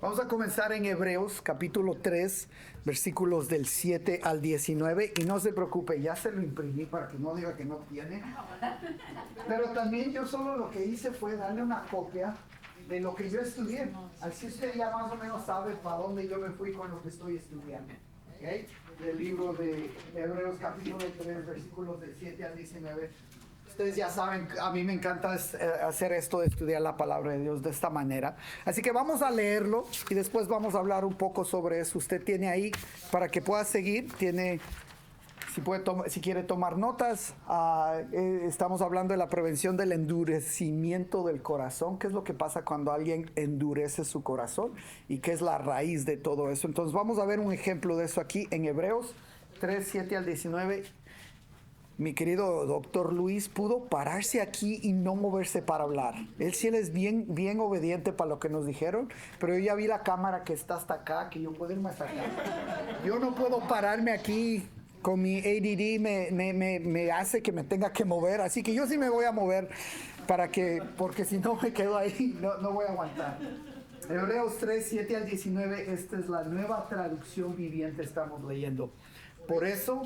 Vamos a comenzar en Hebreos capítulo 3, versículos del 7 al 19. Y no se preocupe, ya se lo imprimí para que no diga que no tiene. Pero también yo solo lo que hice fue darle una copia de lo que yo estudié. Así usted ya más o menos sabe para dónde yo me fui con lo que estoy estudiando. ¿Okay? Del libro de Hebreos capítulo 3, versículos del 7 al 19. Ustedes ya saben, a mí me encanta hacer esto de estudiar la palabra de Dios de esta manera. Así que vamos a leerlo y después vamos a hablar un poco sobre eso. Usted tiene ahí para que pueda seguir, si quiere tomar notas. Estamos hablando de la prevención del endurecimiento del corazón. ¿Qué es lo que pasa cuando alguien endurece su corazón? ¿Y qué es la raíz de todo eso? Entonces vamos a ver un ejemplo de eso aquí en Hebreos 3, 7 al 19. Mi querido doctor Luis pudo pararse aquí y no moverse para hablar. Él sí es bien obediente para lo que nos dijeron, pero yo ya vi la cámara que está hasta acá, que yo puedo irme hasta acá. Yo no puedo pararme aquí con mi ADD, me hace que me tenga que mover, así que yo sí me voy a mover porque si no me quedo ahí, no voy a aguantar. Hebreos 3, 7 al 19, esta es la nueva traducción viviente, estamos leyendo. Por eso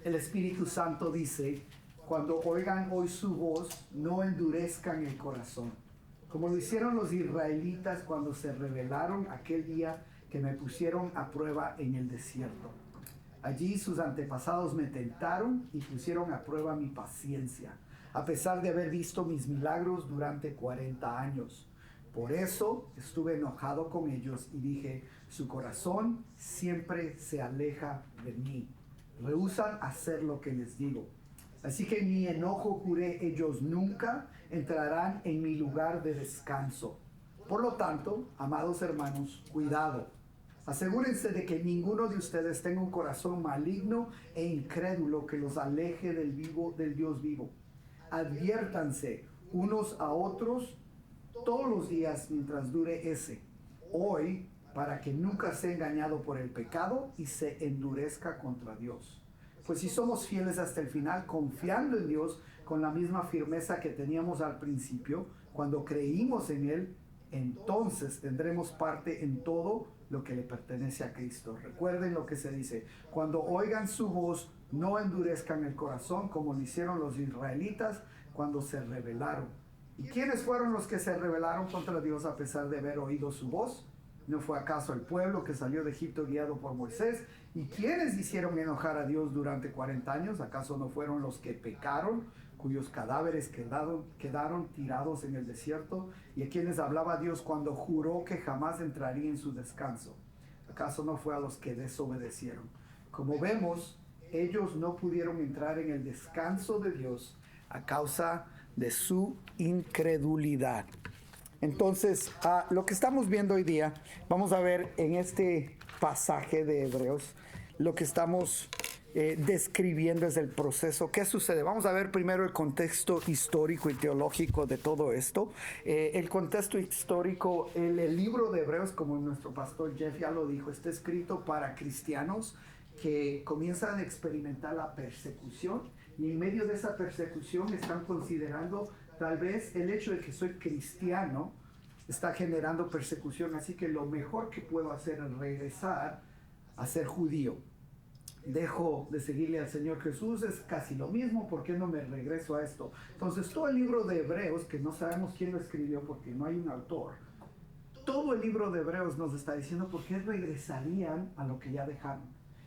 el Espíritu Santo dice, cuando oigan hoy su voz, no endurezcan el corazón, como lo hicieron los israelitas cuando se rebelaron aquel día que me pusieron a prueba en el desierto. Allí sus antepasados me tentaron y pusieron a prueba mi paciencia, a pesar de haber visto mis milagros durante 40 años. Por eso estuve enojado con ellos y dije, su corazón siempre se aleja de mí. Rehúsan hacer lo que les digo. Así que en mi enojo juré, ellos nunca entrarán en mi lugar de descanso. Por lo tanto, amados hermanos, cuidado. Asegúrense de que ninguno de ustedes tenga un corazón maligno e incrédulo que los aleje del Dios vivo. Adviértanse unos a otros todos los días mientras dure ese. Hoy, para que nunca sea engañado por el pecado y se endurezca contra Dios. Pues si somos fieles hasta el final, confiando en Dios con la misma firmeza que teníamos al principio, cuando creímos en Él, entonces tendremos parte en todo lo que le pertenece a Cristo. Recuerden lo que se dice, cuando oigan su voz, no endurezcan el corazón como lo hicieron los israelitas cuando se rebelaron. ¿Y quiénes fueron los que se rebelaron contra Dios a pesar de haber oído su voz? ¿No fue acaso el pueblo que salió de Egipto guiado por Moisés? ¿Y quiénes hicieron enojar a Dios durante 40 años? ¿Acaso no fueron los que pecaron, cuyos cadáveres quedaron tirados en el desierto? ¿Y a quienes hablaba Dios cuando juró que jamás entraría en su descanso? ¿Acaso no fue a los que desobedecieron? Como vemos, ellos no pudieron entrar en el descanso de Dios a causa de su incredulidad. Entonces, lo que estamos viendo hoy día, vamos a ver en este pasaje de Hebreos, lo que estamos describiendo es el proceso. ¿Qué sucede? Vamos a ver primero el contexto histórico y teológico de todo esto. El contexto histórico, el libro de Hebreos, como nuestro pastor Jeff ya lo dijo, está escrito para cristianos que comienzan a experimentar la persecución y en medio de esa persecución están considerando tal vez el hecho de que soy cristiano está generando persecución, así que lo mejor que puedo hacer es regresar a ser judío. Dejo de seguirle al Señor Jesús, es casi lo mismo, ¿por qué no me regreso a esto? Entonces todo el libro de Hebreos, que no sabemos quién lo escribió porque no hay un autor, todo el libro de Hebreos nos está diciendo por qué regresarían a lo que ya dejaron.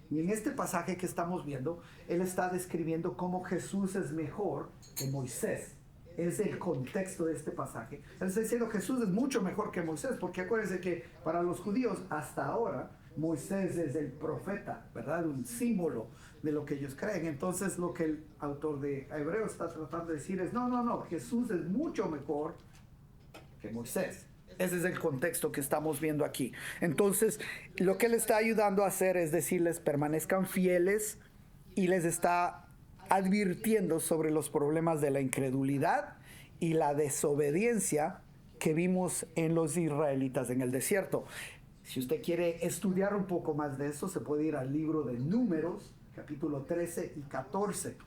Y en este pasaje que estamos viendo, él está describiendo cómo Jesús es mejor que Moisés. Es el contexto de este pasaje. Él está diciendo Jesús es mucho mejor que Moisés, porque acuérdense que para los judíos hasta ahora Moisés es el profeta, ¿verdad? Un símbolo de lo que ellos creen. Entonces lo que el autor de Hebreos está tratando de decir es no, Jesús es mucho mejor que Moisés. Ese es el contexto que estamos viendo aquí. Entonces, lo que le está ayudando a hacer es decirles permanezcan fieles y les está advirtiendo sobre los problemas de la incredulidad y la desobediencia que vimos en los israelitas en el desierto. Si usted quiere estudiar un poco más de eso, se puede ir al libro de Números, capítulo 13 y 14.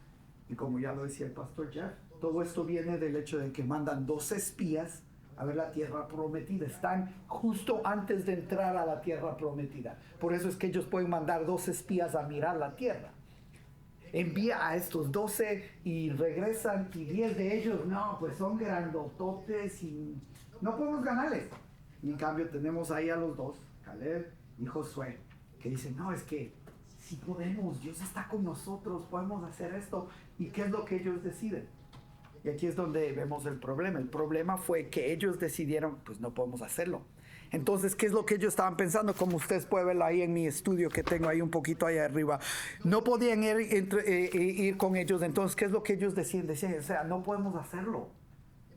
Y como ya lo decía el pastor Jeff, todo esto viene del hecho de que mandan 2 espías a ver la tierra prometida. Están justo antes de entrar a la tierra prometida. Por eso es que ellos pueden mandar 2 espías a mirar la tierra. Envía a estos 12 y regresan, y 10 de ellos, no, pues son grandototes y no podemos ganarles. Y en cambio tenemos ahí a los 2, Caleb y Josué, que dicen, no, es que si podemos, Dios está con nosotros, podemos hacer esto. ¿Y qué es lo que ellos deciden? Y aquí es donde vemos el problema. El problema fue que ellos decidieron, pues no podemos hacerlo. Entonces, ¿qué es lo que ellos estaban pensando? Como ustedes pueden verlo ahí en mi estudio que tengo ahí un poquito allá arriba. No podían ir con ellos. Entonces, ¿qué es lo que ellos decían? Decían, o sea, no podemos hacerlo.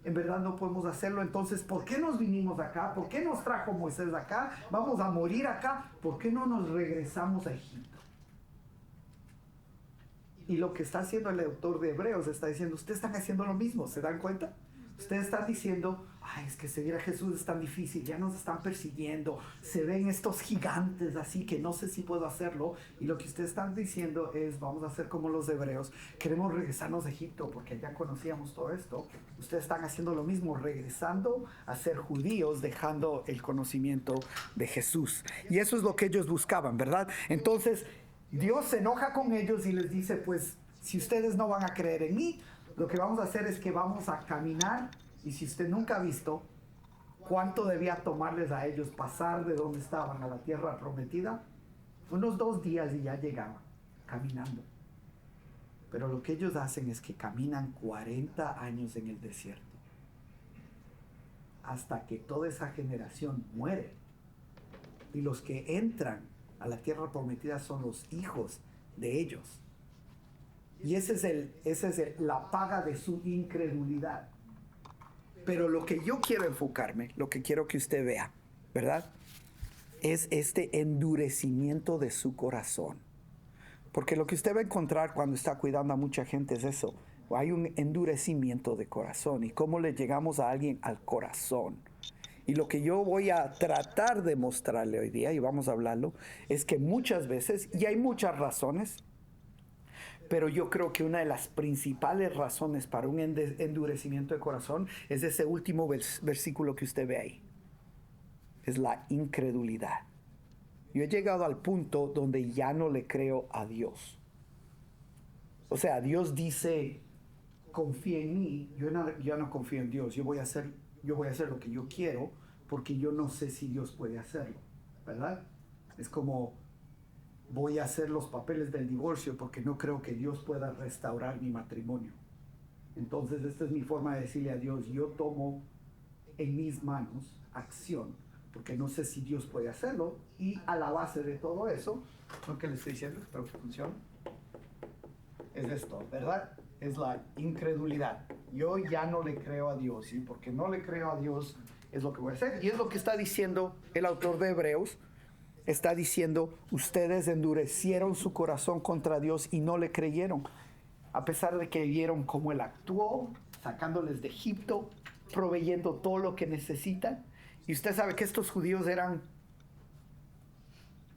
En verdad no podemos hacerlo. Entonces, ¿por qué nos vinimos acá? ¿Por qué nos trajo Moisés acá? Vamos a morir acá. ¿Por qué no nos regresamos a Egipto? Y lo que está haciendo el autor de Hebreos está diciendo, ustedes están haciendo lo mismo, ¿se dan cuenta? Ustedes están diciendo, ay, es que seguir a Jesús es tan difícil, ya nos están persiguiendo, se ven estos gigantes así que no sé si puedo hacerlo. Y lo que ustedes están diciendo es, vamos a hacer como los hebreos, queremos regresarnos a Egipto porque ya conocíamos todo esto. Ustedes están haciendo lo mismo, regresando a ser judíos, dejando el conocimiento de Jesús. Y eso es lo que ellos buscaban, ¿verdad? Entonces, Dios se enoja con ellos y les dice, pues, si ustedes no van a creer en mí, lo que vamos a hacer es que vamos a caminar. Y si usted nunca ha visto cuánto debía tomarles a ellos pasar de donde estaban a la tierra prometida, unos 2 días y ya llegaban caminando. Pero lo que ellos hacen es que caminan 40 años en el desierto, hasta que toda esa generación muere. Y los que entran a la tierra prometida son los hijos de ellos. Y esa es la paga de su incredulidad. Pero lo que yo quiero enfocarme, lo que quiero que usted vea, ¿verdad? Es este endurecimiento de su corazón. Porque lo que usted va a encontrar cuando está cuidando a mucha gente es eso. Hay un endurecimiento de corazón. ¿Y cómo le llegamos a alguien al corazón? Y lo que yo voy a tratar de mostrarle hoy día, y vamos a hablarlo, es que muchas veces, y hay muchas razones, pero yo creo que una de las principales razones para un endurecimiento de corazón es ese último versículo que usted ve ahí. Es la incredulidad. Yo he llegado al punto donde ya no le creo a Dios. O sea, Dios dice, confía en mí. Yo no confío en Dios. Yo voy a hacer lo que yo quiero porque yo no sé si Dios puede hacerlo, ¿verdad? Es como, voy a hacer los papeles del divorcio porque no creo que Dios pueda restaurar mi matrimonio. Entonces esta es mi forma de decirle a Dios, yo tomo en mis manos acción porque no sé si Dios puede hacerlo. Y a la base de todo eso, lo que le estoy diciendo, espero que funcione, es esto, ¿verdad? Es la incredulidad. Yo ya no le creo a Dios, y porque no le creo a Dios es lo que voy a hacer. Y es lo que está diciendo el autor de Hebreos. Está diciendo, ustedes endurecieron su corazón contra Dios y no le creyeron. A pesar de que vieron cómo Él actuó, sacándoles de Egipto, proveyendo todo lo que necesitan. Y usted sabe que estos judíos eran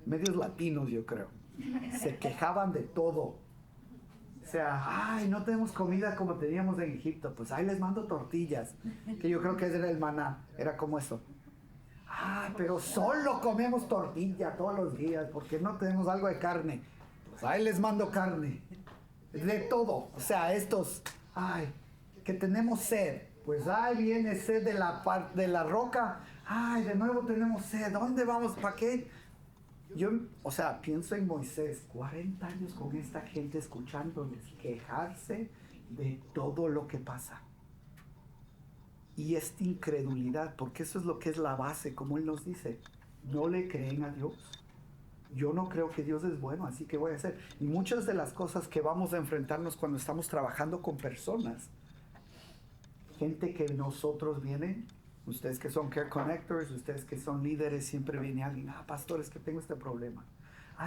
medios latinos, yo creo. Se quejaban de todo. O sea, ay, no tenemos comida como teníamos en Egipto. Pues ahí les mando tortillas. Que yo creo que ese era el maná. Era como eso. Ah, pero solo comemos tortilla todos los días porque no tenemos algo de carne. Pues ahí les mando carne. De todo. O sea, estos, ay, que tenemos sed. Pues ahí viene sed de la roca. Ay, de nuevo tenemos sed. ¿Dónde vamos? ¿Para qué? Yo, o sea, pienso en Moisés, 40 años con esta gente escuchándoles quejarse de todo lo que pasa. Y esta incredulidad, porque eso es lo que es la base, como Él nos dice, no le creen a Dios. Yo no creo que Dios es bueno, así que voy a hacer. Y muchas de las cosas que vamos a enfrentarnos cuando estamos trabajando con personas, gente que nosotros vienen, ustedes que son Care Connectors, ustedes que son líderes, siempre viene alguien, pastor, es que tengo este problema,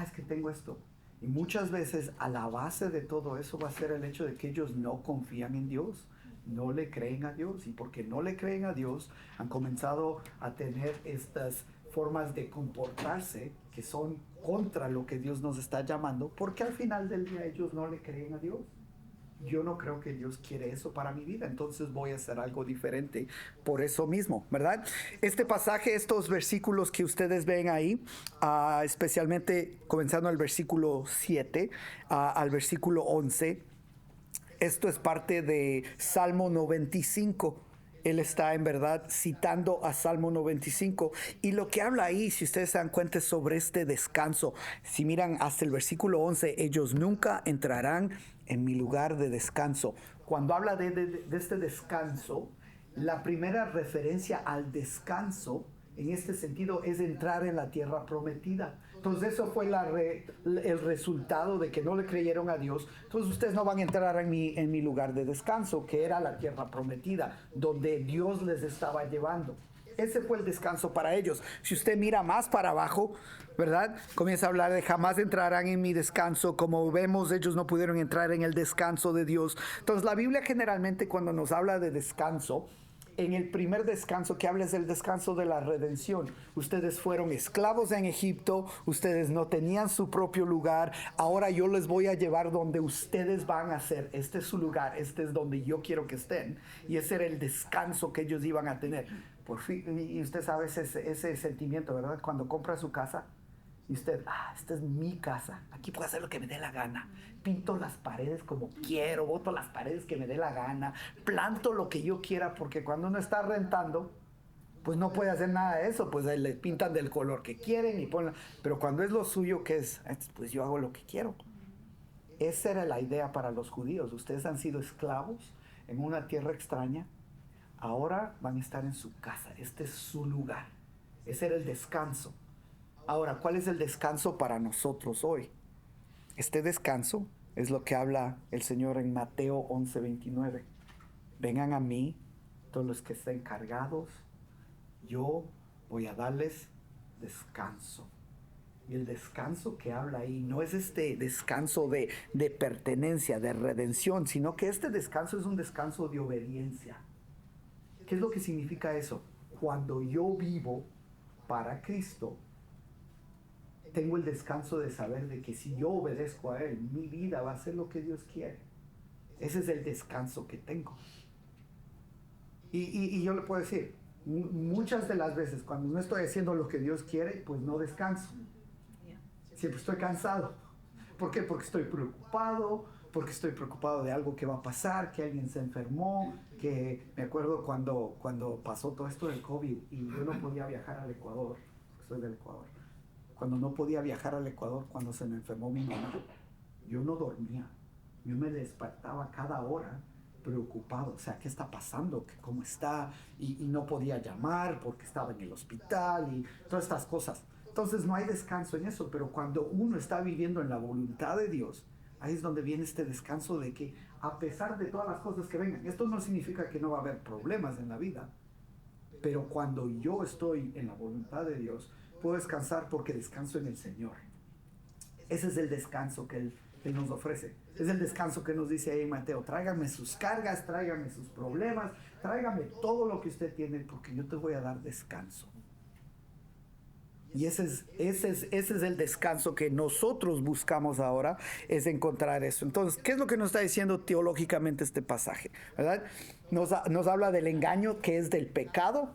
es que tengo esto. Y muchas veces a la base de todo eso va a ser el hecho de que ellos no confían en Dios, no le creen a Dios. Y porque no le creen a Dios, han comenzado a tener estas formas de comportarse que son contra lo que Dios nos está llamando, porque al final del día ellos no le creen a Dios. yo no creo que Dios quiere eso para mi vida, entonces voy a hacer algo diferente por eso mismo, ¿verdad? Este pasaje, estos versículos que ustedes ven ahí, especialmente comenzando el versículo 7 al versículo 11, esto es parte de Salmo 95. Él está en verdad citando a Salmo 95. Y lo que habla ahí, si ustedes se dan cuenta, es sobre este descanso. Si miran hasta el versículo 11, ellos nunca entrarán en mi lugar de descanso. Cuando habla de este descanso, la primera referencia al descanso en este sentido es entrar en la tierra prometida. Entonces eso fue el resultado de que no le creyeron a Dios. Entonces ustedes no van a entrar en mi lugar de descanso, que era la tierra prometida, donde Dios les estaba llevando. Ese fue el descanso para ellos. Si usted mira más para abajo, ¿verdad? Comienza a hablar de jamás entrarán en mi descanso. Como vemos, ellos no pudieron entrar en el descanso de Dios. Entonces la Biblia generalmente cuando nos habla de descanso, en el primer descanso que habla es el descanso de la redención. Ustedes fueron esclavos en Egipto, ustedes no tenían su propio lugar, ahora yo les voy a llevar donde ustedes van a ser. Este es su lugar, este es donde yo quiero que estén. Y ese era el descanso que ellos iban a tener. Por fin, y usted sabe ese sentimiento, ¿verdad? Cuando compra su casa y usted, esta es mi casa, aquí puedo hacer lo que me dé la gana. Pinto las paredes como quiero, boto las paredes que me dé la gana, planto lo que yo quiera, porque cuando uno está rentando, pues no puede hacer nada de eso, pues le pintan del color que quieren y ponen, pero cuando es lo suyo, que es, pues yo hago lo que quiero. Esa era la idea para los judíos. Ustedes han sido esclavos en una tierra extraña, ahora van a estar en su casa, este es su lugar. Ese era el descanso. Ahora, ¿cuál es el descanso para nosotros hoy? Este descanso es lo que habla el Señor en Mateo 11:29. Vengan a mí, todos los que estén cargados, yo voy a darles descanso. Y el descanso que habla ahí no es este descanso de pertenencia, de redención, sino que este descanso es un descanso de obediencia. ¿Qué es lo que significa eso? Cuando yo vivo para Cristo, tengo el descanso de saber de que si yo obedezco a Él, mi vida va a ser lo que Dios quiere. Ese es el descanso que tengo. Y yo le puedo decir, muchas de las veces cuando no estoy haciendo lo que Dios quiere, pues no descanso. Siempre estoy cansado. ¿Por qué? Porque estoy preocupado de algo que va a pasar, que alguien se enfermó, que me acuerdo cuando pasó todo esto del COVID y yo no podía viajar al Ecuador, soy del Ecuador. Cuando no podía viajar al Ecuador, cuando se me enfermó mi mamá, yo no dormía. Yo me despertaba cada hora preocupado. O sea, ¿qué está pasando? ¿Cómo está? Y no podía llamar porque estaba en el hospital y todas estas cosas. Entonces no hay descanso en eso, pero cuando uno está viviendo en la voluntad de Dios, ahí es donde viene este descanso de que a pesar de todas las cosas que vengan, esto no significa que no va a haber problemas en la vida, pero cuando yo estoy en la voluntad de Dios, puedo descansar porque descanso en el Señor. Ese es el descanso que Él nos ofrece. Es el descanso que nos dice ahí Mateo. Tráigame sus cargas, tráigame sus problemas, tráigame todo lo que usted tiene porque yo te voy a dar descanso. Y ese es el descanso que nosotros buscamos ahora, es encontrar eso. Entonces, ¿qué es lo que nos está diciendo teológicamente este pasaje? ¿Verdad? Nos habla del engaño que es del pecado,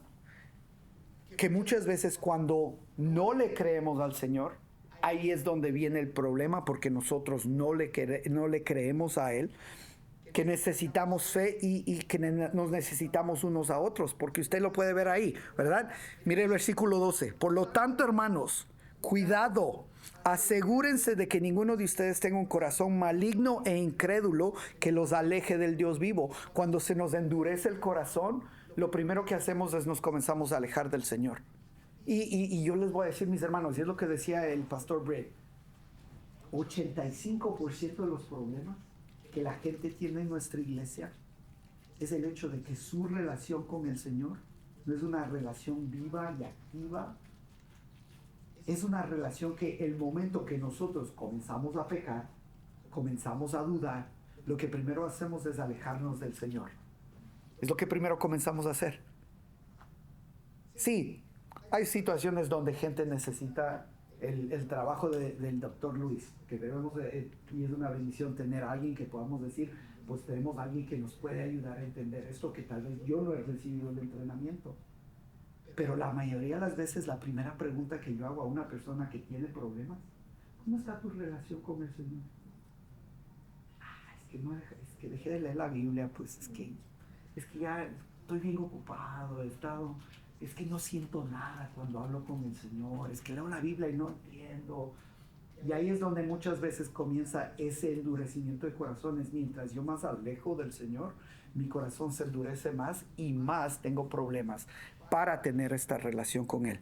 que muchas veces cuando no le creemos al Señor, ahí es donde viene el problema porque nosotros no le creemos a Él, que necesitamos fe y que nos necesitamos unos a otros, porque usted lo puede ver ahí, ¿verdad? Mire el versículo 12. Por lo tanto, hermanos, cuidado, asegúrense de que ninguno de ustedes tenga un corazón maligno e incrédulo que los aleje del Dios vivo. Cuando se nos endurece el corazón, lo primero que hacemos es nos comenzamos a alejar del Señor. Y yo les voy a decir, mis hermanos, y es lo que decía el pastor Brett, 85% de los problemas que la gente tiene en nuestra iglesia es el hecho de que su relación con el Señor no es una relación viva y activa. Es una relación que el momento que nosotros comenzamos a pecar, comenzamos a dudar, lo que primero hacemos es alejarnos del Señor. Es lo que primero comenzamos a hacer. Sí, hay situaciones donde gente necesita el trabajo del doctor Luis, que debemos y es una bendición tener a alguien que podamos decir, pues tenemos a alguien que nos puede ayudar a entender esto, que tal vez yo no he recibido el entrenamiento. Pero la mayoría de las veces la primera pregunta que yo hago a una persona que tiene problemas: ¿cómo está tu relación con el Señor? Es que dejé de leer la Biblia, pues es que ya estoy bien ocupado, es que no siento nada cuando hablo con el Señor, es que leo la Biblia y no entiendo. Y ahí es donde muchas veces comienza ese endurecimiento de corazones. Mientras yo más alejo del Señor, mi corazón se endurece más y más tengo problemas para tener esta relación con Él.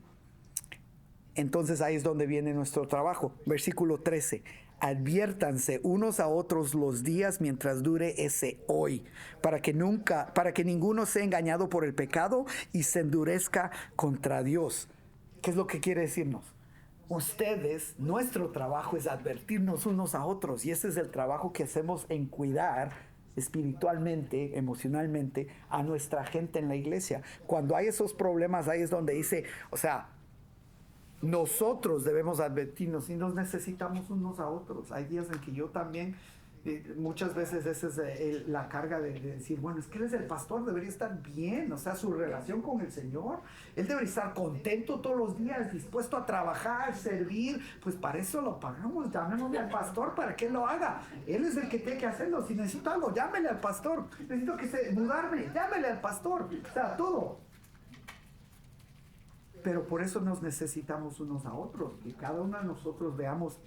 Entonces ahí es donde viene nuestro trabajo. Versículo 13. Adviértanse unos a otros los días mientras dure ese hoy, para que ninguno sea engañado por el pecado y se endurezca contra Dios. ¿Qué es lo que quiere decirnos? Ustedes, nuestro trabajo es advertirnos unos a otros, y ese es el trabajo que hacemos en cuidar espiritualmente, emocionalmente a nuestra gente en la iglesia. Cuando hay esos problemas, ahí es donde dice, o sea, nosotros debemos advertirnos y nos necesitamos unos a otros. Hay días en que yo también, muchas veces esa es la carga de decir, bueno, es que él es el pastor, debería estar bien, o sea, su relación con el Señor, él debería estar contento todos los días, dispuesto a trabajar, servir, pues para eso lo pagamos, llamémosle al pastor para que él lo haga, él es el que tiene que hacerlo. Si necesito algo, llámele al pastor, necesito mudarme, llámele al pastor, o sea, todo. Pero por eso nos necesitamos unos a otros, que cada uno de nosotros veamos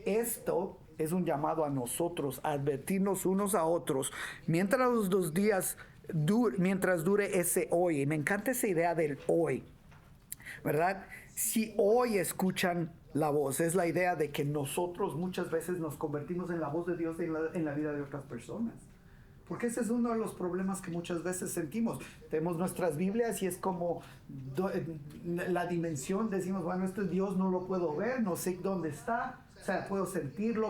esto es un llamado a nosotros, a advertirnos unos a otros, mientras los días, mientras dure ese hoy. Y me encanta esa idea del hoy, ¿verdad? Si hoy escuchan la voz, es la idea de que nosotros muchas veces nos convertimos en la voz de Dios en la vida de otras personas. Porque ese es uno de los problemas que muchas veces sentimos. Tenemos nuestras Biblias y es como la dimensión, decimos, bueno, este Dios no lo puedo ver, no sé dónde está, o sea, puedo sentirlo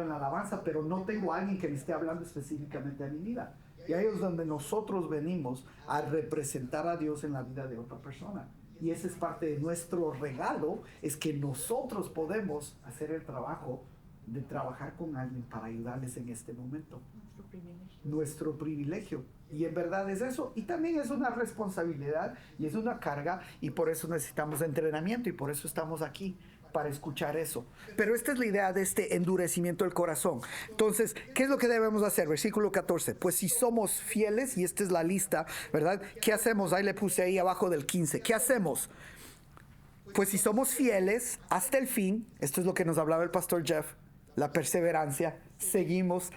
en la alabanza, pero no tengo a alguien que me esté hablando específicamente a mi vida. Y ahí es donde nosotros venimos a representar a Dios en la vida de otra persona. Y ese es parte de nuestro regalo, es que nosotros podemos hacer el trabajo de trabajar con alguien para ayudarles en este momento. Nuestro privilegio. Y en verdad es eso. Y también es una responsabilidad y es una carga, y por eso necesitamos entrenamiento y por eso estamos aquí, para escuchar eso. Pero esta es la idea de este endurecimiento del corazón. Entonces, ¿qué es lo que debemos hacer? Versículo 14. Pues si somos fieles, y esta es la lista, ¿verdad? ¿Qué hacemos? Ahí le puse ahí abajo del 15. ¿Qué hacemos? Pues si somos fieles hasta el fin, esto es lo que nos hablaba el pastor Jeff, la perseverancia, seguimos.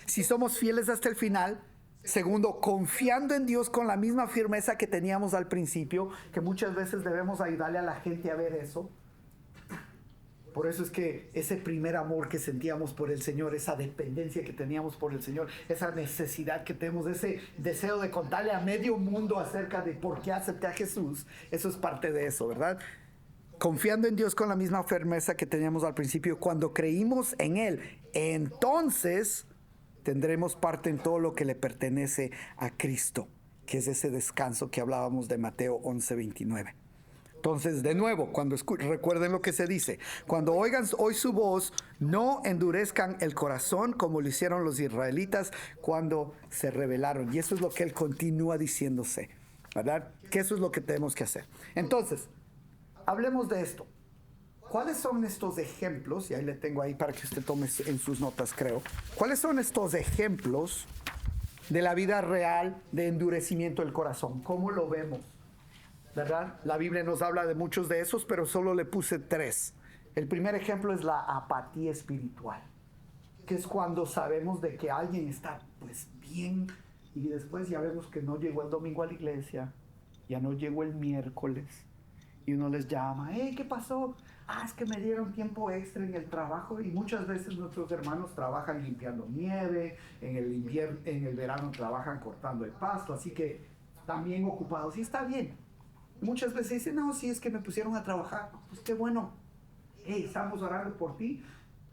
Si somos fieles hasta el final. Segundo, confiando en Dios con la misma firmeza que teníamos al principio, que muchas veces debemos ayudarle a la gente a ver eso. Por eso es que ese primer amor que sentíamos por el Señor, esa dependencia que teníamos por el Señor, esa necesidad que tenemos, ese deseo de contarle a medio mundo acerca de por qué acepté a Jesús, eso es parte de eso, ¿verdad? Confiando en Dios con la misma firmeza que teníamos al principio, cuando creímos en Él, entonces tendremos parte en todo lo que le pertenece a Cristo, que es ese descanso que hablábamos de Mateo 11:29. Entonces, de nuevo, recuerden lo que se dice: cuando oigan hoy su voz, no endurezcan el corazón como lo hicieron los israelitas cuando se rebelaron. Y eso es lo que él continúa diciéndose, ¿verdad? Que eso es lo que tenemos que hacer. Entonces, hablemos de esto. ¿Cuáles son estos ejemplos? Y ahí le tengo ahí para que usted tome en sus notas, creo. ¿Cuáles son estos ejemplos de la vida real de endurecimiento del corazón? ¿Cómo lo vemos? ¿Verdad? La Biblia nos habla de muchos de esos, pero solo le puse 3. El primer ejemplo es la apatía espiritual, que es cuando sabemos de que alguien está pues bien y después ya vemos que no llegó el domingo a la iglesia, ya no llegó el miércoles, y uno les llama, hey, ¿qué pasó? Es que me dieron tiempo extra en el trabajo. Y muchas veces nuestros hermanos trabajan limpiando nieve, en el verano trabajan cortando el pasto, así que también ocupados, y está bien. Muchas veces dicen, no, sí, es que me pusieron a trabajar. Pues qué bueno, hey, estamos orando por ti,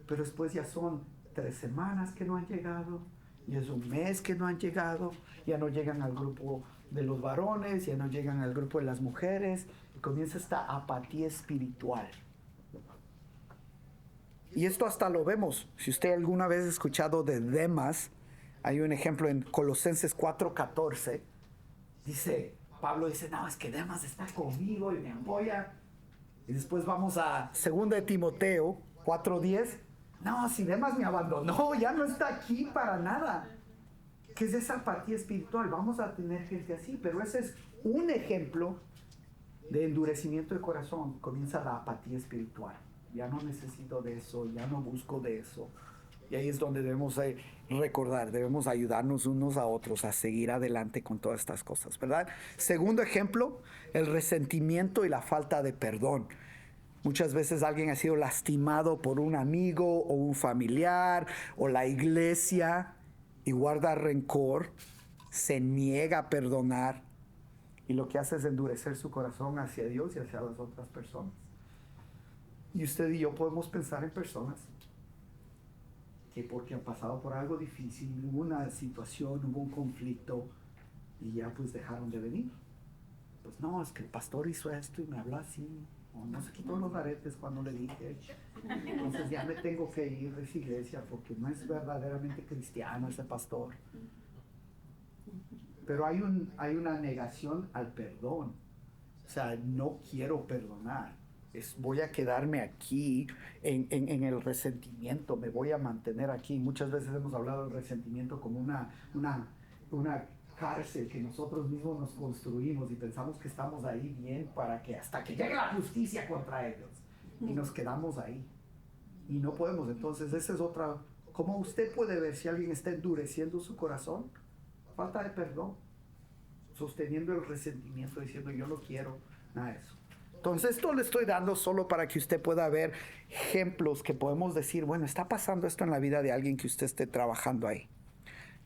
pero después ya son 3 semanas que no han llegado, y es un mes que no han llegado, ya no llegan al grupo de los varones, ya no llegan al grupo de las mujeres, y comienza esta apatía espiritual. Y esto hasta lo vemos. Si usted alguna vez ha escuchado de Demas, hay un ejemplo en Colosenses 4:14. Pablo dice, no, es que Demas está conmigo y me apoya. Y después vamos a 2 de Timoteo 4:10. No, si Demas me abandonó, ya no está aquí para nada. ¿Qué es esa apatía espiritual? Vamos a tener gente así, pero ese es un ejemplo de endurecimiento de corazón. Comienza la apatía espiritual. Ya no necesito de eso, ya no busco de eso. Y ahí es donde debemos recordar, debemos ayudarnos unos a otros a seguir adelante con todas estas cosas, ¿verdad? Segundo ejemplo, el resentimiento y la falta de perdón. Muchas veces alguien ha sido lastimado por un amigo o un familiar o la iglesia y guarda rencor, se niega a perdonar y lo que hace es endurecer su corazón hacia Dios y hacia las otras personas. Y usted y yo podemos pensar en personas que porque han pasado por algo difícil, hubo una situación, hubo un conflicto y ya pues dejaron de venir. Pues no, es que el pastor hizo esto y me habló así, o no se quitó los aretes cuando le dije, entonces ya me tengo que ir de esa iglesia porque no es verdaderamente cristiano ese pastor. Pero hay una negación al perdón. O sea, no quiero perdonar. Voy a quedarme aquí en el resentimiento, me voy a mantener aquí. Muchas veces hemos hablado del resentimiento como una cárcel que nosotros mismos nos construimos y pensamos que estamos ahí bien para que hasta que llegue la justicia contra ellos. Y nos quedamos ahí. Y no podemos. Entonces, esa es otra. ¿Cómo usted puede ver si alguien está endureciendo su corazón? Falta de perdón. Sosteniendo el resentimiento, diciendo yo no quiero nada de eso. Entonces esto le estoy dando solo para que usted pueda ver ejemplos que podemos decir, bueno, está pasando esto en la vida de alguien que usted esté trabajando ahí.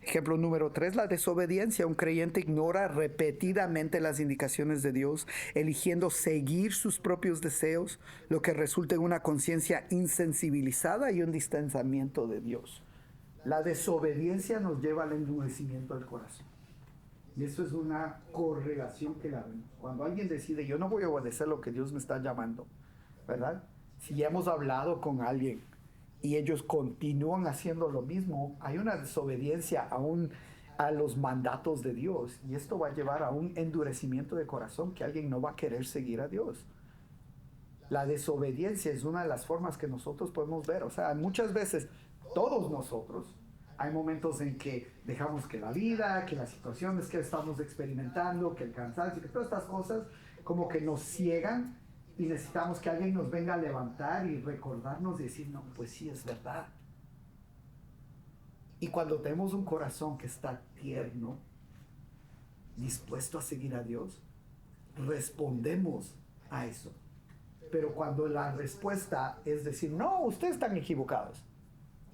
Ejemplo número 3, la desobediencia. Un creyente ignora repetidamente las indicaciones de Dios, eligiendo seguir sus propios deseos, lo que resulta en una conciencia insensibilizada y un distanciamiento de Dios. La desobediencia nos lleva al endurecimiento del corazón. Y eso es una correlación que la vemos. Cuando alguien decide, yo no voy a obedecer lo que Dios me está llamando, ¿verdad? Si ya hemos hablado con alguien y ellos continúan haciendo lo mismo, hay una desobediencia aún a los mandatos de Dios. Y esto va a llevar a un endurecimiento de corazón que alguien no va a querer seguir a Dios. La desobediencia es una de las formas que nosotros podemos ver. O sea, muchas veces, todos nosotros, hay momentos en que dejamos que la vida, que las situaciones que estamos experimentando, que el cansancio, que todas estas cosas como que nos ciegan y necesitamos que alguien nos venga a levantar y recordarnos y decir, no, pues sí, es verdad. Y cuando tenemos un corazón que está tierno, dispuesto a seguir a Dios, respondemos a eso. Pero cuando la respuesta es decir, no, ustedes están equivocados,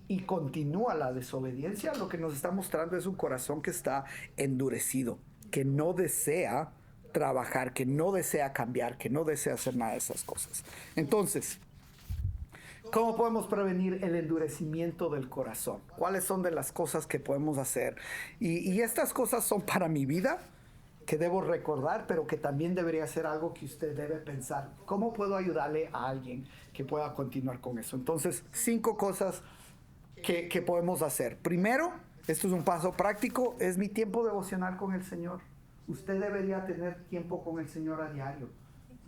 y continúa la desobediencia, lo que nos está mostrando es un corazón que está endurecido, que no desea trabajar, que no desea cambiar, que no desea hacer nada de esas cosas. Entonces, ¿cómo podemos prevenir el endurecimiento del corazón? ¿Cuáles son de las cosas que podemos hacer? Y estas cosas son para mi vida, que debo recordar, pero que también debería ser algo que usted debe pensar. ¿Cómo puedo ayudarle a alguien que pueda continuar con eso? Entonces, 5 cosas que podemos hacer. Primero, esto es un paso práctico, es mi tiempo devocional con el Señor. Usted debería tener tiempo con el Señor a diario.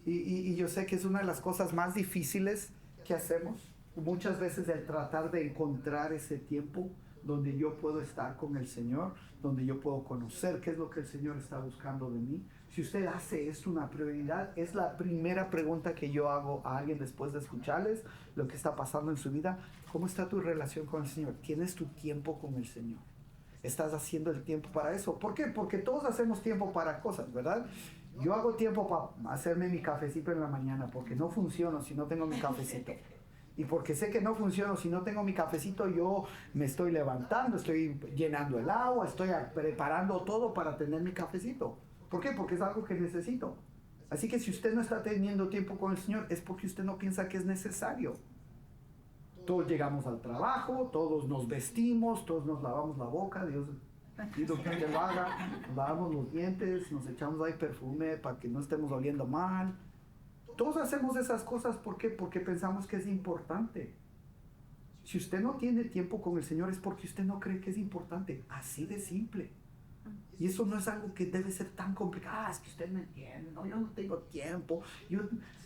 Y yo sé que es una de las cosas más difíciles que hacemos. Muchas veces el tratar de encontrar ese tiempo donde yo puedo estar con el Señor, donde yo puedo conocer qué es lo que el Señor está buscando de mí. Si usted hace esto una prioridad, es la primera pregunta que yo hago a alguien después de escucharles lo que está pasando en su vida. ¿Cómo está tu relación con el Señor? ¿Tienes tu tiempo con el Señor? ¿Estás haciendo el tiempo para eso? ¿Por qué? Porque todos hacemos tiempo para cosas, ¿verdad? Yo hago tiempo para hacerme mi cafecito en la mañana, porque no funciono si no tengo mi cafecito. Y porque sé que no funciona si no tengo mi cafecito, yo me estoy levantando, estoy llenando el agua, estoy preparando todo para tener mi cafecito. ¿Por qué? Porque es algo que necesito. Así que si usted no está teniendo tiempo con el Señor, es porque usted no piensa que es necesario. Todos llegamos al trabajo, todos nos vestimos, todos nos lavamos la boca, Dios pido que usted lo haga, nos lavamos los dientes, nos echamos ahí perfume para que no estemos oliendo mal. Todos hacemos esas cosas, ¿por qué? Porque pensamos que es importante. Si usted no tiene tiempo con el Señor es porque usted no cree que es importante. Así de simple. Y eso no es algo que debe ser tan complicado. Es que usted me entiende. No, yo no tengo tiempo.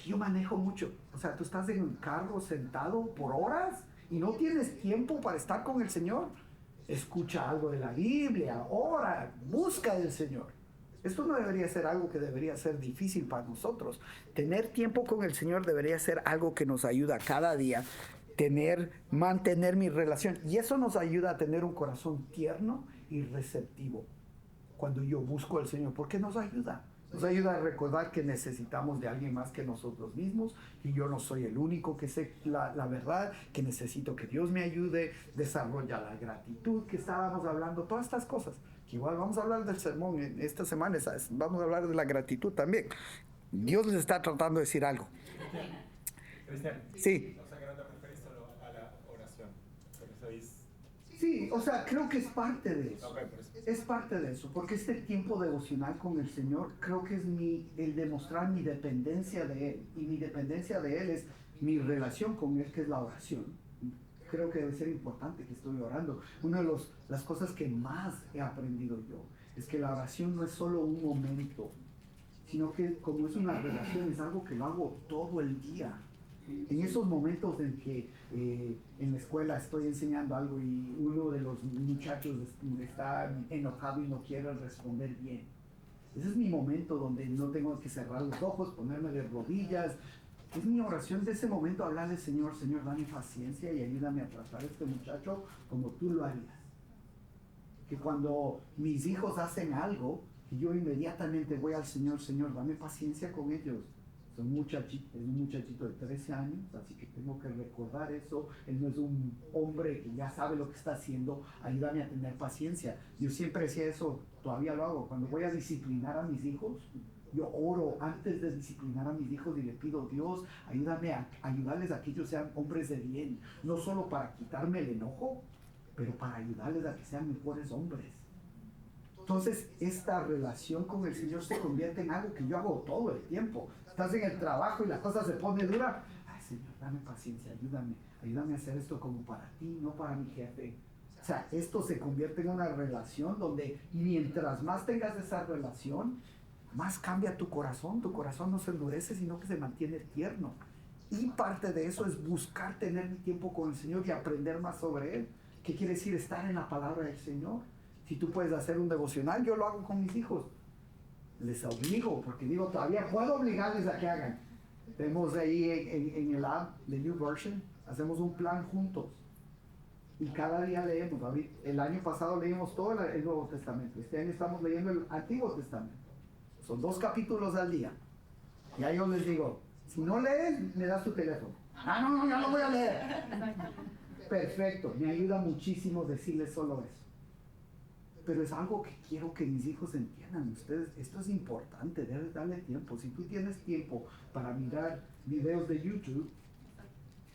Yo manejo mucho. O sea, tú estás en un carro sentado por horas y no tienes tiempo para estar con el Señor. Escucha algo de la Biblia, ora, busca del Señor. Esto no debería ser algo que debería ser difícil para nosotros. Tener tiempo con el Señor debería ser algo que nos ayuda cada día. Mantener mi relación. Y eso nos ayuda a tener un corazón tierno y receptivo cuando yo busco al Señor. ¿Por qué nos ayuda? Nos ayuda a recordar que necesitamos de alguien más que nosotros mismos, que yo no soy el único que sé la verdad, que necesito que Dios me ayude, desarrolla la gratitud que estábamos hablando, todas estas cosas, que igual vamos a hablar del sermón en esta semana, ¿sabes? Vamos a hablar de la gratitud también. Dios les está tratando de decir algo. Cristian, Sí. o sea que no te refieres solo a la oración, porque sois... Sí, o sea, creo que es parte de eso. Okay, por eso. Es parte de eso, porque este tiempo devocional con el Señor creo que es el demostrar mi dependencia de Él. Y mi dependencia de Él es mi relación con Él, que es la oración. Creo que debe ser importante que estoy orando. Una de las cosas que más he aprendido yo es que la oración no es solo un momento, sino que como es una relación, es algo que lo hago todo el día. En esos momentos en que en la escuela estoy enseñando algo y uno de los muchachos está enojado y no quiere responder bien. Ese es mi momento donde no tengo que cerrar los ojos, ponerme de rodillas. Es mi oración de ese momento, hablarle, Señor, dame paciencia y ayúdame a tratar a este muchacho como tú lo harías. Que cuando mis hijos hacen algo, yo inmediatamente voy al Señor, dame paciencia con ellos. Es un muchachito de 13 años, así que tengo que recordar eso. Él no es un hombre que ya sabe lo que está haciendo, ayúdame a tener paciencia. Yo siempre decía eso, todavía lo hago. Cuando voy a disciplinar a mis hijos, yo oro antes de disciplinar a mis hijos y le pido, Dios, ayúdame a ayudarles a que ellos sean hombres de bien, no solo para quitarme el enojo, pero para ayudarles a que sean mejores hombres. Entonces, esta relación con el Señor se convierte en algo que yo hago todo el tiempo. Estás en el trabajo y la cosa se pone dura. Ay, Señor, dame paciencia, ayúdame a hacer esto como para ti, no para mi jefe. O sea, esto se convierte en una relación donde mientras más tengas esa relación, más cambia tu corazón no se endurece, sino que se mantiene tierno. Y parte de eso es buscar tener mi tiempo con el Señor y aprender más sobre Él. ¿Qué quiere decir estar en la palabra del Señor? Si tú puedes hacer un devocional, yo lo hago con mis hijos. Les obligo, porque digo, todavía puedo obligarles a que hagan. Tenemos ahí en el app de New Version, hacemos un plan juntos. Y cada día leemos. El año pasado leímos todo el Nuevo Testamento. Este año estamos leyendo el Antiguo Testamento. Son 2 capítulos al día. Y ahí yo les digo, si no lees, me das tu teléfono. No, ya lo voy a leer. Perfecto, me ayuda muchísimo decirles solo eso. Pero es algo que quiero que mis hijos entiendan. Ustedes, esto es importante, debes darle tiempo. Si tú tienes tiempo para mirar videos de YouTube,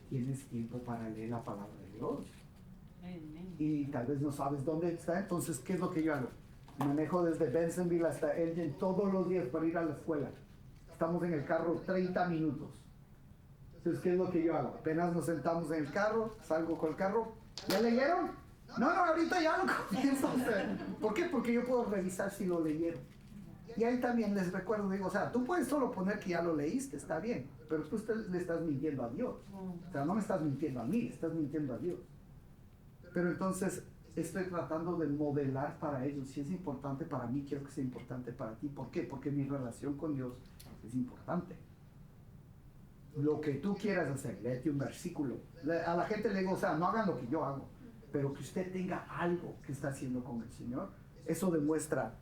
tienes tiempo para leer la palabra de Dios. Y tal vez no sabes dónde está, entonces, ¿qué es lo que yo hago? Manejo desde Bensenville hasta Elgin todos los días para ir a la escuela. Estamos en el carro 30 minutos. Entonces, ¿qué es lo que yo hago? Apenas nos sentamos en el carro, salgo con el carro. ¿Ya leyeron? No, ahorita ya lo comienzo a hacer. ¿Por qué? Porque yo puedo revisar si lo leyeron. Y ahí también les recuerdo, digo, o sea, tú puedes solo poner que ya lo leíste, está bien, pero tú le estás mintiendo a Dios. O sea, no me estás mintiendo a mí, estás mintiendo a Dios. Pero entonces estoy tratando de modelar para ellos. Si es importante para mí, quiero que sea importante para ti. ¿Por qué? Porque mi relación con Dios es importante. Lo que tú quieras hacer, léete un versículo. A la gente le digo, o sea, no hagan lo que yo hago, pero que usted tenga algo que está haciendo con el Señor. Eso demuestra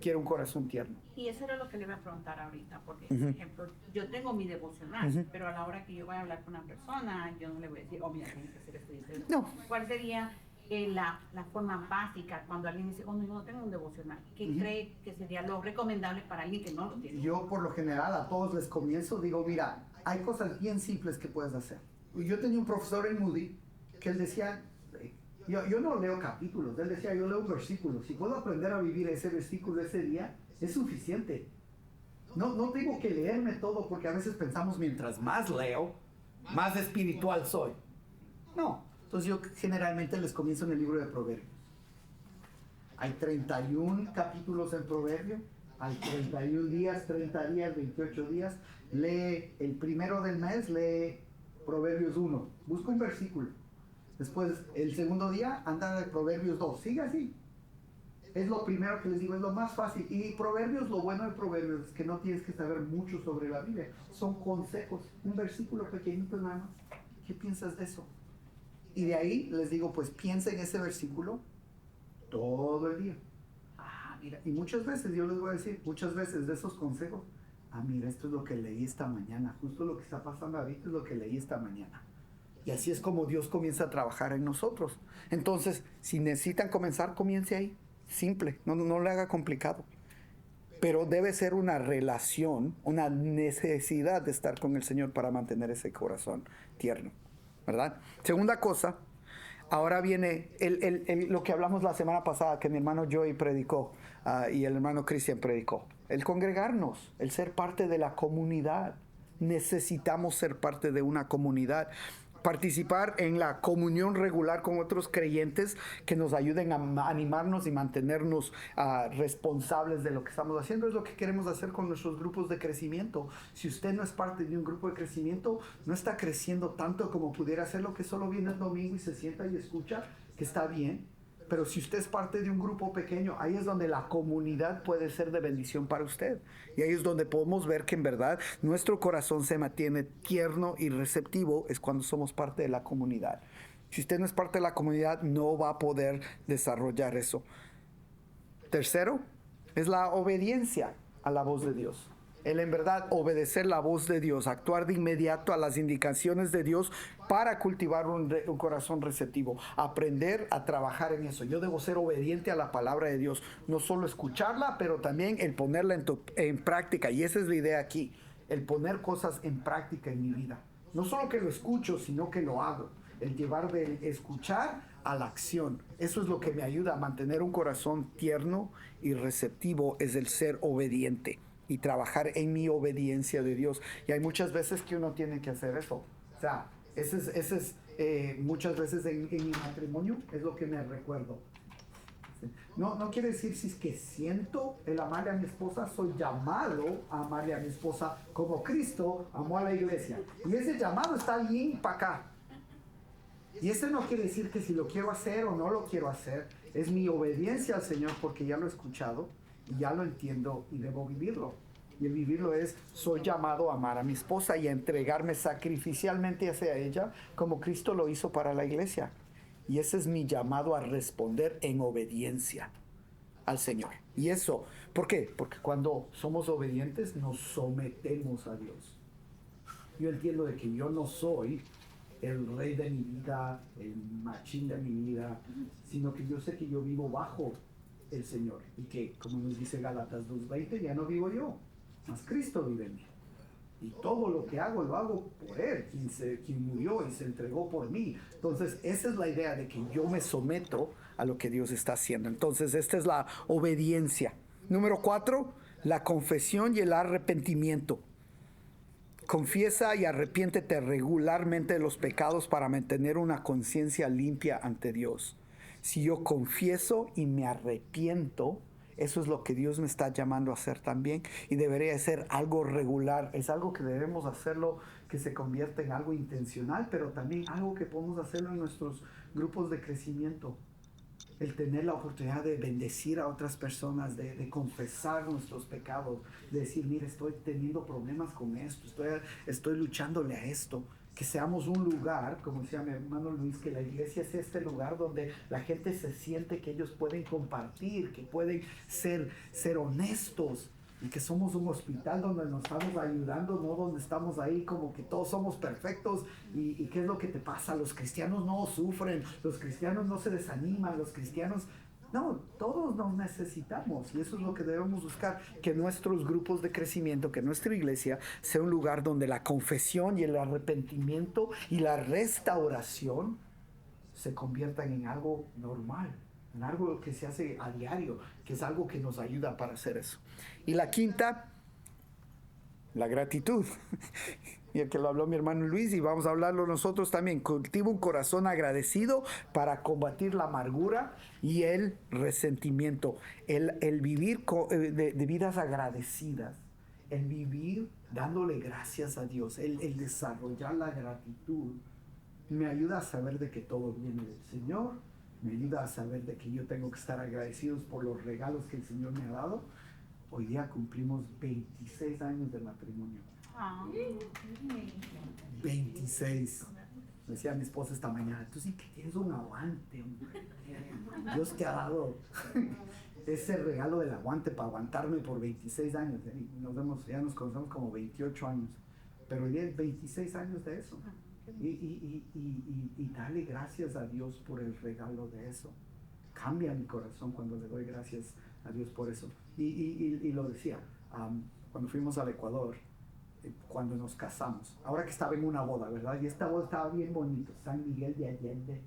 quiere un corazón tierno. Y eso era lo que le iba a preguntar ahorita, porque, por ejemplo, yo tengo mi devocional, pero a la hora que yo voy a hablar con una persona, yo no le voy a decir, mira, tienes que hacer esto y esto. No. ¿Cuál sería la forma básica cuando alguien dice, yo no tengo un devocional? ¿Qué cree que sería lo recomendable para alguien que no lo tiene? Yo, por lo general, a todos les comienzo, digo, mira, hay cosas bien simples que puedes hacer. Yo tenía un profesor en Moody que él decía, yo no leo capítulos, él decía, yo leo un versículo. Si puedo aprender a vivir ese versículo ese día, es suficiente. No tengo que leerme todo, porque a veces pensamos, mientras más leo, más espiritual soy. No. Entonces yo generalmente les comienzo en el libro de Proverbios. Hay 31 capítulos en Proverbio, hay 31 días, 30 días, 28 días. Lee el primero del mes, lee Proverbios 1, busca un versículo. Después, el segundo día, anda de Proverbios 2, sigue así. Es lo primero que les digo, es lo más fácil. Y Proverbios, lo bueno de Proverbios es que no tienes que saber mucho sobre la Biblia. Son consejos, un versículo pequeñito nada más. ¿Qué piensas de eso? Y de ahí les digo, pues piensa en ese versículo todo el día. Ah, mira, y muchas veces, yo les voy a decir, muchas veces de esos consejos, ah, mira, esto es lo que leí esta mañana, justo lo que está pasando ahorita es lo que leí esta mañana. Y así es como Dios comienza a trabajar en nosotros. Entonces, si necesitan comenzar, comience ahí. Simple, no le haga complicado. Pero debe ser una relación, una necesidad de estar con el Señor para mantener ese corazón tierno, ¿verdad? Segunda cosa, ahora viene lo que hablamos la semana pasada, que mi hermano Joey predicó y el hermano Cristian predicó. El congregarnos, el ser parte de la comunidad. Necesitamos ser parte de una comunidad. Participar en la comunión regular con otros creyentes que nos ayuden a animarnos y mantenernos responsables de lo que estamos haciendo. Es lo que queremos hacer con nuestros grupos de crecimiento. Si usted no es parte de un grupo de crecimiento, no está creciendo tanto como pudiera hacerlo, que solo viene el domingo y se sienta y escucha, que está bien. Pero si usted es parte de un grupo pequeño, ahí es donde la comunidad puede ser de bendición para usted. Y ahí es donde podemos ver que en verdad nuestro corazón se mantiene tierno y receptivo, es cuando somos parte de la comunidad. Si usted no es parte de la comunidad, no va a poder desarrollar eso. Tercero, es la obediencia a la voz de Dios. El en verdad obedecer la voz de Dios, actuar de inmediato a las indicaciones de Dios para cultivar un corazón receptivo, aprender a trabajar en eso. Yo debo ser obediente a la palabra de Dios, no solo escucharla, pero también el ponerla en práctica. Y esa es la idea aquí, el poner cosas en práctica en mi vida. No solo que lo escucho, sino que lo hago. El llevar del escuchar a la acción. Eso es lo que me ayuda a mantener un corazón tierno y receptivo, es el ser obediente y trabajar en mi obediencia de Dios. Y hay muchas veces que uno tiene que hacer eso. O sea, ese es muchas veces en mi matrimonio es lo que me recuerdo. No quiere decir si es que siento el amarle a mi esposa, soy llamado a amarle a mi esposa como Cristo amó a la iglesia. Y ese llamado está bien para acá. Y ese no quiere decir que si lo quiero hacer o no lo quiero hacer, es mi obediencia al Señor porque ya lo he escuchado y ya lo entiendo y debo vivirlo. Y el vivirlo es, soy llamado a amar a mi esposa y a entregarme sacrificialmente hacia ella como Cristo lo hizo para la iglesia. Y ese es mi llamado a responder en obediencia al Señor. Y eso, ¿por qué? Porque cuando somos obedientes nos sometemos a Dios. Yo entiendo de que yo no soy el rey de mi vida, el machín de mi vida, sino que yo sé que yo vivo bajo el Señor y que, como nos dice Gálatas 2:20, ya no vivo yo, mas Cristo vive en mí. Y todo lo que hago, lo hago por Él, quien murió y se entregó por mí. Entonces, esa es la idea de que yo me someto a lo que Dios está haciendo. Entonces, esta es la obediencia. Número 4, la confesión y el arrepentimiento. Confiesa y arrepiéntete regularmente de los pecados para mantener una conciencia limpia ante Dios. Si yo confieso y me arrepiento, eso es lo que Dios me está llamando a hacer también y debería ser algo regular. Es algo que debemos hacerlo, que se convierta en algo intencional, pero también algo que podemos hacerlo en nuestros grupos de crecimiento. El tener la oportunidad de bendecir a otras personas, de confesar nuestros pecados, de decir, mira, estoy teniendo problemas con esto, estoy luchándole a esto. Que seamos un lugar, como decía mi hermano Luis, que la iglesia sea este lugar donde la gente se siente que ellos pueden compartir, que pueden ser honestos, y que somos un hospital donde nos estamos ayudando, no donde estamos ahí como que todos somos perfectos. ¿Y qué es lo que te pasa? Los cristianos no sufren, los cristianos no se desaniman, los cristianos... No, todos nos necesitamos y eso es lo que debemos buscar, que nuestros grupos de crecimiento, que nuestra iglesia sea un lugar donde la confesión y el arrepentimiento y la restauración se conviertan en algo normal, en algo que se hace a diario, que es algo que nos ayuda para hacer eso. Y la quinta, la gratitud. y el que lo habló mi hermano Luis, y vamos a hablarlo nosotros también. Cultiva un corazón agradecido para combatir la amargura y el resentimiento. El vivir de vidas agradecidas, el vivir dándole gracias a Dios, el desarrollar la gratitud, me ayuda a saber de que todo viene del Señor, me ayuda a saber de que yo tengo que estar agradecidos por los regalos que el Señor me ha dado. Hoy día cumplimos 26 años de matrimonio. 26. Decía mi esposa esta mañana, tú sí que tienes un aguante, hombre. Dios te ha dado ese regalo del aguante para aguantarme por 26 años. Ya nos conocemos como 28 años, pero hoy día es 26 años de eso. Y darle gracias a Dios por el regalo de eso. Cambia mi corazón cuando le doy gracias a Dios por eso. Y lo decía, cuando fuimos al Ecuador, cuando nos casamos, ahora que estaba en una boda, ¿verdad? Y esta boda estaba bien bonita, San Miguel de Allende,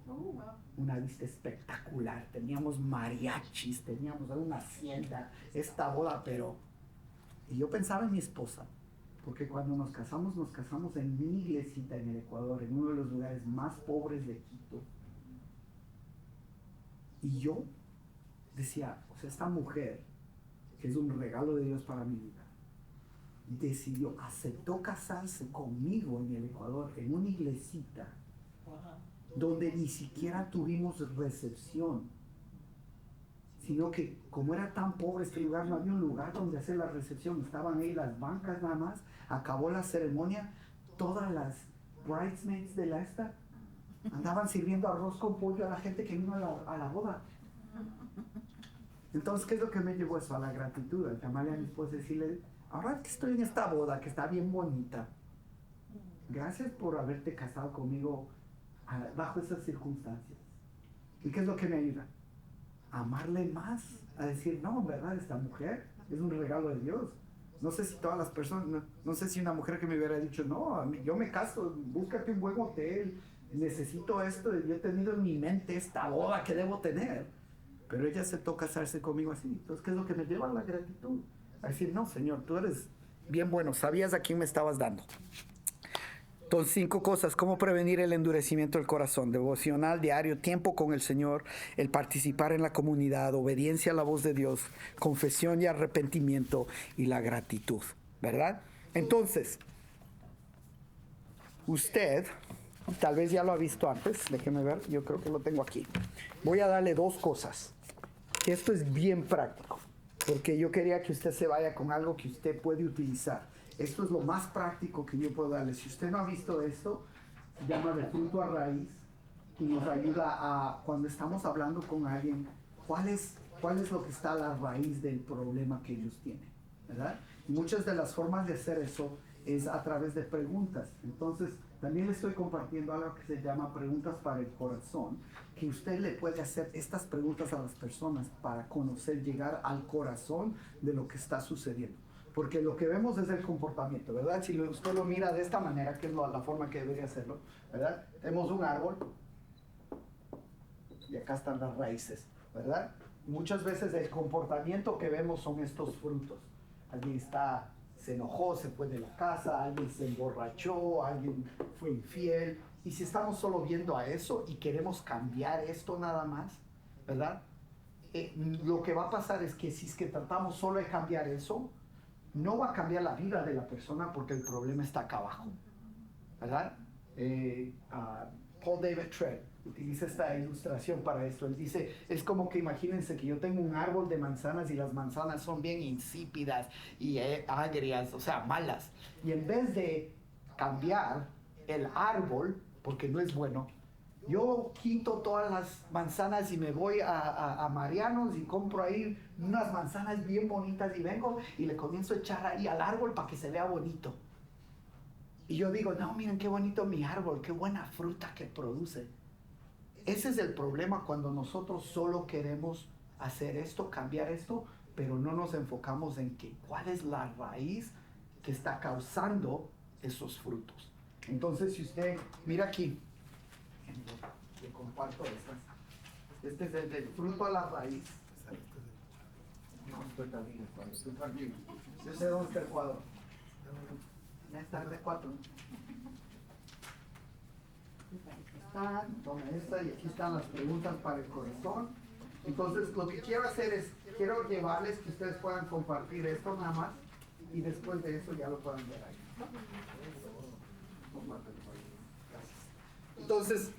una vista espectacular, teníamos mariachis, teníamos una hacienda, esta boda, pero... Y yo pensaba en mi esposa, porque cuando nos casamos en mi iglesita en el Ecuador, en uno de los lugares más pobres de Quito. Y yo decía, o sea, esta mujer, que es un regalo de Dios para mi vida, aceptó casarse conmigo en el Ecuador, en una iglesita, donde ni siquiera tuvimos recepción, sino que como era tan pobre este lugar, no había un lugar donde hacer la recepción, estaban ahí las bancas nada más. Acabó la ceremonia, todas las bridesmaids de la esta andaban sirviendo arroz con pollo a la gente que vino a la boda. Entonces, ¿qué es lo que me llevó eso? A la gratitud, al llamarle a mi esposa y decirle, ahora que estoy en esta boda que está bien bonita, gracias por haberte casado conmigo bajo esas circunstancias. ¿Y qué es lo que me ayuda? A amarle más, a decir, no, en verdad, esta mujer es un regalo de Dios. No sé si todas las personas, no sé si una mujer que me hubiera dicho, no, yo me caso, búscate un buen hotel, necesito esto, yo he tenido en mi mente esta boda que debo tener. Pero ella aceptó casarse conmigo así. Entonces, ¿qué es lo que me lleva a la gratitud? A decir, no, Señor, tú eres bien bueno, sabías a quién me estabas dando. Entonces, 5 cosas: cómo prevenir el endurecimiento del corazón: devocional diario, tiempo con el Señor, el participar en la comunidad, obediencia a la voz de Dios, confesión y arrepentimiento, y la gratitud, ¿verdad? Entonces, usted, tal vez ya lo ha visto antes, déjeme ver, yo creo que lo tengo aquí. Voy a darle 2 cosas, que esto es bien práctico, porque yo quería que usted se vaya con algo que usted puede utilizar. Esto es lo más práctico que yo puedo darle. Si usted no ha visto esto, se llama de fruto a raíz, y nos ayuda a, cuando estamos hablando con alguien, cuál es lo que está a la raíz del problema que ellos tienen, ¿verdad? Y muchas de las formas de hacer eso es a través de preguntas. Entonces, también le estoy compartiendo algo que se llama preguntas para el corazón, que usted le puede hacer estas preguntas a las personas para conocer, llegar al corazón de lo que está sucediendo. Porque lo que vemos es el comportamiento, ¿verdad? Si usted lo mira de esta manera, que es la forma que debería hacerlo, ¿verdad? Tenemos un árbol y acá están las raíces, ¿verdad? Muchas veces el comportamiento que vemos son estos frutos. Alguien se enojó, se fue de la casa, alguien se emborrachó, alguien fue infiel. Y si estamos solo viendo a eso y queremos cambiar esto nada más, ¿verdad? Lo que va a pasar es que si es que tratamos solo de cambiar eso, no va a cambiar la vida de la persona porque el problema está acá abajo, ¿verdad? Paul David Tripp utiliza esta ilustración para esto. Él dice, es como que imagínense que yo tengo un árbol de manzanas y las manzanas son bien insípidas y agrias, o sea, malas. Y en vez de cambiar el árbol, porque no es bueno, yo quito todas las manzanas y me voy a Marianos y compro ahí unas manzanas bien bonitas y vengo y le comienzo a echar ahí al árbol para que se vea bonito. Y yo digo, no, miren qué bonito mi árbol, qué buena fruta que produce. Ese es el problema cuando nosotros solo queremos hacer esto, cambiar esto, pero no nos enfocamos en cuál es la raíz que está causando esos frutos. Entonces, si usted mira aquí, le comparto estas. Este es el del fruto a la raíz. Yo sé dónde está el cuadro. Ya está de 4. Toma esta y aquí están las preguntas para el corazón. Entonces lo que quiero hacer es, quiero llevarles que ustedes puedan compartir esto nada más y después de eso ya lo puedan ver ahí. Entonces,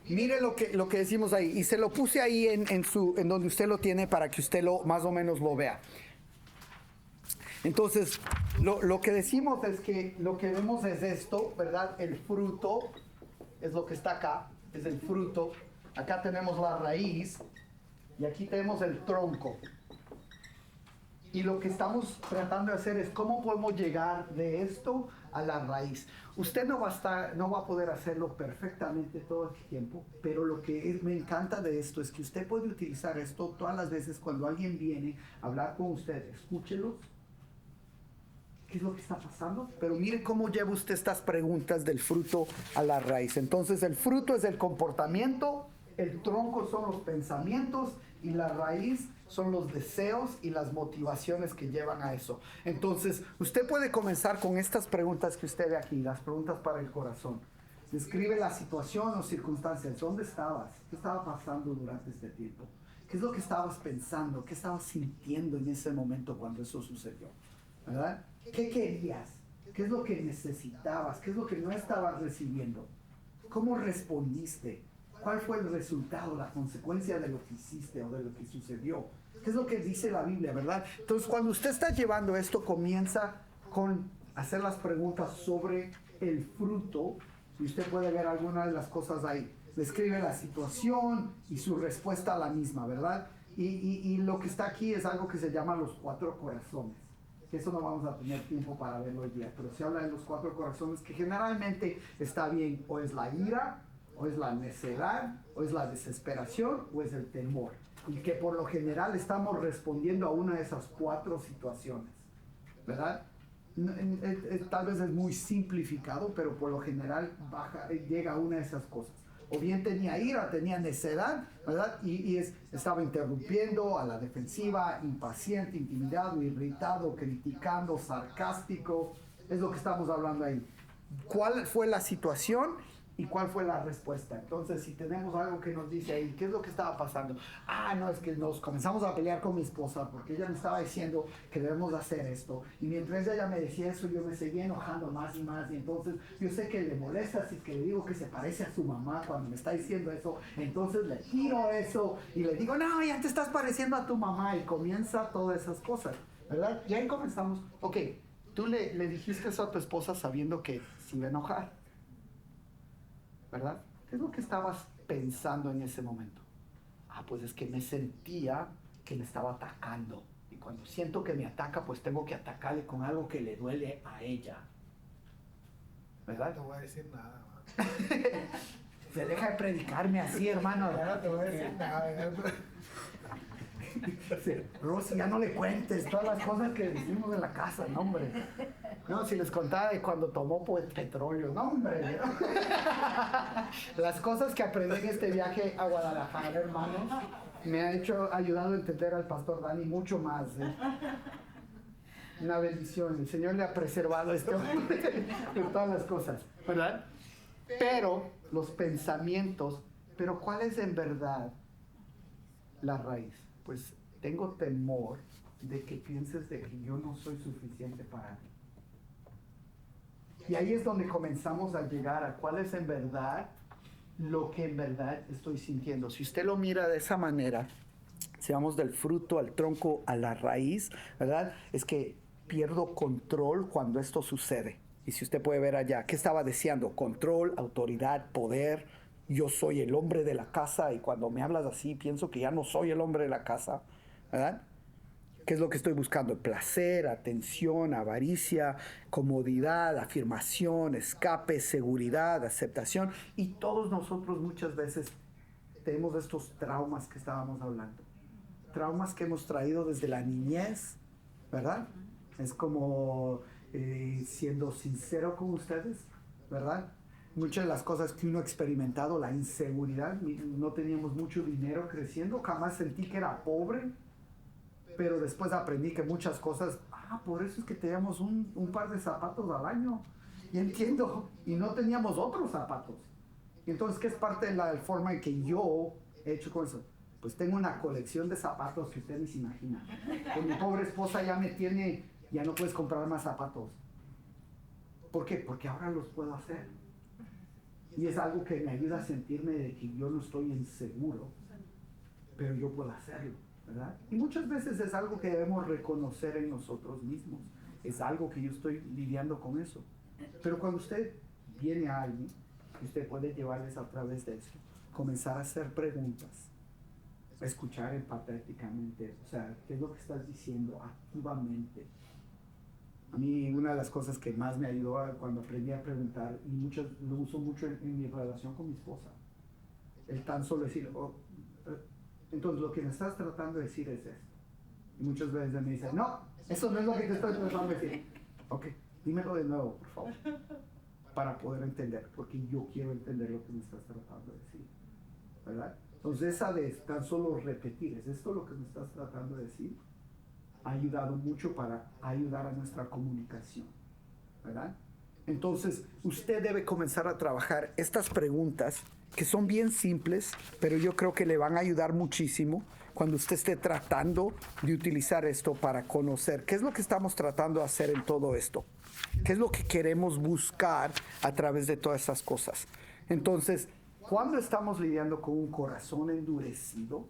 mire lo que decimos ahí y se lo puse ahí en donde usted lo tiene para que usted más o menos lo vea. Entonces, lo que decimos es que lo que vemos es esto, ¿verdad? El fruto es lo que está acá, es el fruto. Acá tenemos la raíz y aquí tenemos el tronco. Y lo que estamos tratando de hacer es cómo podemos llegar de esto a la raíz. Usted no va a poder hacerlo perfectamente todo el tiempo, pero lo que me encanta de esto es que usted puede utilizar esto todas las veces cuando alguien viene a hablar con usted. Escúchelos. ¿Qué es lo que está pasando? Pero mire cómo lleva usted estas preguntas del fruto a la raíz. Entonces el fruto es el comportamiento, el tronco son los pensamientos y la raíz son los deseos y las motivaciones que llevan a eso. Entonces usted puede comenzar con estas preguntas que usted ve aquí, las preguntas para el corazón. Describe la situación o circunstancias. ¿Dónde estabas? ¿Qué estaba pasando durante este tiempo? ¿Qué es lo que estabas pensando? ¿Qué estabas sintiendo en ese momento cuando eso sucedió? ¿Verdad? ¿Qué querías? ¿Qué es lo que necesitabas? ¿Qué es lo que no estabas recibiendo? ¿Cómo respondiste? ¿Cuál fue el resultado, la consecuencia de lo que hiciste o de lo que sucedió? ¿Qué es lo que dice la Biblia, verdad? Entonces, cuando usted está llevando esto, comienza con hacer las preguntas sobre el fruto. Y usted puede ver algunas de las cosas ahí. Describe la situación y su respuesta a la misma, ¿verdad? Y lo que está aquí es algo que se llama los 4 corazones. Eso no vamos a tener tiempo para verlo hoy día, pero se habla de los 4 corazones, que generalmente está bien, o es la ira, o es la necedad, o es la desesperación, o es el temor. Y que por lo general estamos respondiendo a una de esas 4 situaciones, ¿verdad? Tal vez es muy simplificado, pero por lo general llega a una de esas cosas. O bien tenía ira, tenía necedad, ¿verdad? Estaba interrumpiendo, a la defensiva, impaciente, intimidado, irritado, criticando, sarcástico. Es lo que estamos hablando ahí. ¿Cuál fue la situación y cuál fue la respuesta? Entonces, si tenemos algo que nos dice ahí, ¿qué es lo que estaba pasando? No, es que nos comenzamos a pelear con mi esposa porque ella me estaba diciendo que debemos hacer esto. Y mientras ella me decía eso, yo me seguía enojando más y más. Y entonces, yo sé que le molesta si es que le digo que se parece a su mamá cuando me está diciendo eso. Entonces, le tiro eso y le digo, no, ya te estás pareciendo a tu mamá. Y comienza todas esas cosas, ¿verdad? Y ahí comenzamos. Ok, tú le dijiste eso a tu esposa sabiendo que se iba a enojar, ¿verdad? ¿Qué es lo que estabas pensando en ese momento? Pues es que me sentía que me estaba atacando. Y cuando siento que me ataca, pues tengo que atacarle con algo que le duele a ella. ¿Verdad? No te voy a decir nada, man. Se deja de predicarme así, hermano. Ya no te voy a decir nada. Rosy, ya no le cuentes todas las cosas que decimos en la casa, no, hombre. No, si les contaba de cuando tomó petróleo, no, hombre. Las cosas que aprendí en este viaje a Guadalajara, hermanos, me ha ayudado a entender al pastor Dani mucho más. Una bendición. El Señor le ha preservado esto de todas las cosas, ¿verdad? Pero los pensamientos, pero ¿cuál es en verdad la raíz? Pues tengo temor de que pienses de que yo no soy suficiente para ti. Y ahí es donde comenzamos a llegar a cuál es en verdad lo que en verdad estoy sintiendo. Si usted lo mira de esa manera, si vamos del fruto al tronco a la raíz, ¿verdad? Es que pierdo control cuando esto sucede. Y si usted puede ver allá, ¿qué estaba deseando? Control, autoridad, poder. Yo soy el hombre de la casa y cuando me hablas así pienso que ya no soy el hombre de la casa, ¿verdad? ¿Qué es lo que estoy buscando? Placer, atención, avaricia, comodidad, afirmación, escape, seguridad, aceptación. Y todos nosotros muchas veces tenemos estos traumas que estábamos hablando. Traumas que hemos traído desde la niñez, ¿verdad? Es como siendo sincero con ustedes, ¿verdad? Muchas de las cosas que uno ha experimentado, la inseguridad, no teníamos mucho dinero creciendo, jamás sentí que era pobre, Pero después aprendí que muchas cosas, por eso es que teníamos un par de zapatos al año. Y entiendo, y no teníamos otros zapatos. Y entonces, ¿qué es parte de la forma en que yo he hecho con eso? Pues tengo una colección de zapatos que ustedes ni se imaginan. Con mi pobre esposa ya me tiene, ya no puedes comprar más zapatos. ¿Por qué? Porque ahora los puedo hacer. Y es algo que me ayuda a sentirme de que yo no estoy inseguro, pero yo puedo hacerlo, ¿verdad? Y muchas veces es algo que debemos reconocer en nosotros mismos. Es algo que yo estoy lidiando con eso. Pero cuando usted viene a alguien, usted puede llevarles a través de eso, comenzar a hacer preguntas, escuchar empatéticamente, o sea, ¿qué es lo que estás diciendo activamente? A mí una de las cosas que más me ayudó cuando aprendí a preguntar, y lo uso mucho en mi relación con mi esposa, el tan solo decir, entonces lo que me estás tratando de decir es esto. Y muchas veces me dicen, no, eso no es lo que te estoy tratando de decir. Ok, dímelo de nuevo, por favor, para poder entender, porque yo quiero entender lo que me estás tratando de decir, ¿verdad? Entonces esa de tan solo repetir, ¿es esto lo que me estás tratando de decir? Ha ayudado mucho para ayudar a nuestra comunicación, ¿verdad? Entonces, usted debe comenzar a trabajar estas preguntas que son bien simples, pero yo creo que le van a ayudar muchísimo cuando usted esté tratando de utilizar esto para conocer qué es lo que estamos tratando de hacer en todo esto, qué es lo que queremos buscar a través de todas esas cosas. Entonces, cuando estamos lidiando con un corazón endurecido,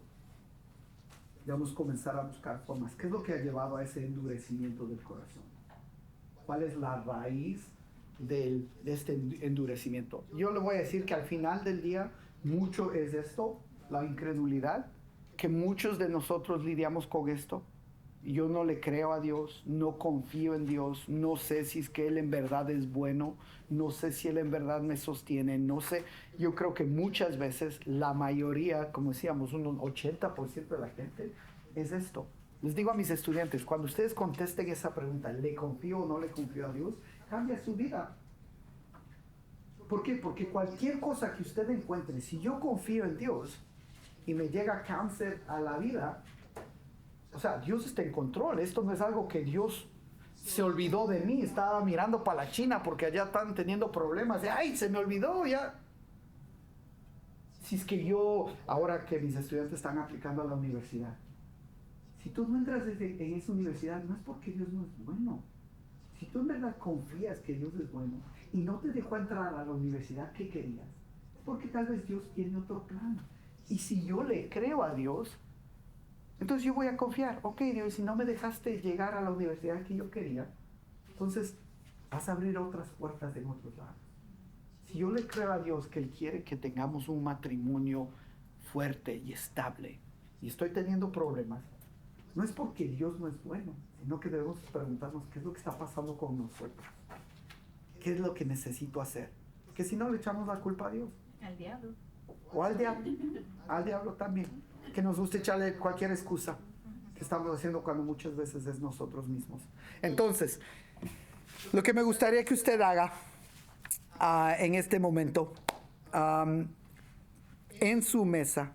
debemos comenzar a buscar formas. ¿Qué es lo que ha llevado a ese endurecimiento del corazón? ¿Cuál es la raíz de este endurecimiento? Yo le voy a decir que al final del día, mucho es esto, la incredulidad, que muchos de nosotros lidiamos con esto. Yo no le creo a Dios, no confío en Dios, no sé si es que Él en verdad es bueno, no sé si Él en verdad me sostiene, no sé. Yo creo que muchas veces la mayoría, como decíamos, un 80% de la gente es esto. Les digo a mis estudiantes, cuando ustedes contesten esa pregunta, ¿le confío o no le confío a Dios? Cambia su vida. ¿Por qué? Porque cualquier cosa que usted encuentre, si yo confío en Dios y me llega cáncer a la vida, o sea, Dios está en control. Esto no es algo que Dios se olvidó de mí. Estaba mirando para la China porque allá están teniendo problemas. ¡Ay, se me olvidó ya! Si es que yo, ahora que mis estudiantes están aplicando a la universidad, si tú no entras en esa universidad, no es porque Dios no es bueno. Si tú en verdad confías que Dios es bueno y no te dejó entrar a la universidad que querías, es porque tal vez Dios tiene otro plan. Y si yo le creo a Dios, entonces yo voy a confiar. Ok, Dios, si no me dejaste llegar a la universidad que yo quería, entonces vas a abrir otras puertas en otros lados. Si yo le creo a Dios que Él quiere que tengamos un matrimonio fuerte y estable, y estoy teniendo problemas, no es porque Dios no es bueno, sino que debemos preguntarnos qué es lo que está pasando con nosotros. ¿Qué es lo que necesito hacer? Que si no le echamos la culpa a Dios. Al diablo. O al diablo. Al diablo también. Que nos gusta echarle cualquier excusa que estamos haciendo cuando muchas veces es nosotros mismos. Entonces, lo que me gustaría que usted haga en este momento, en su mesa,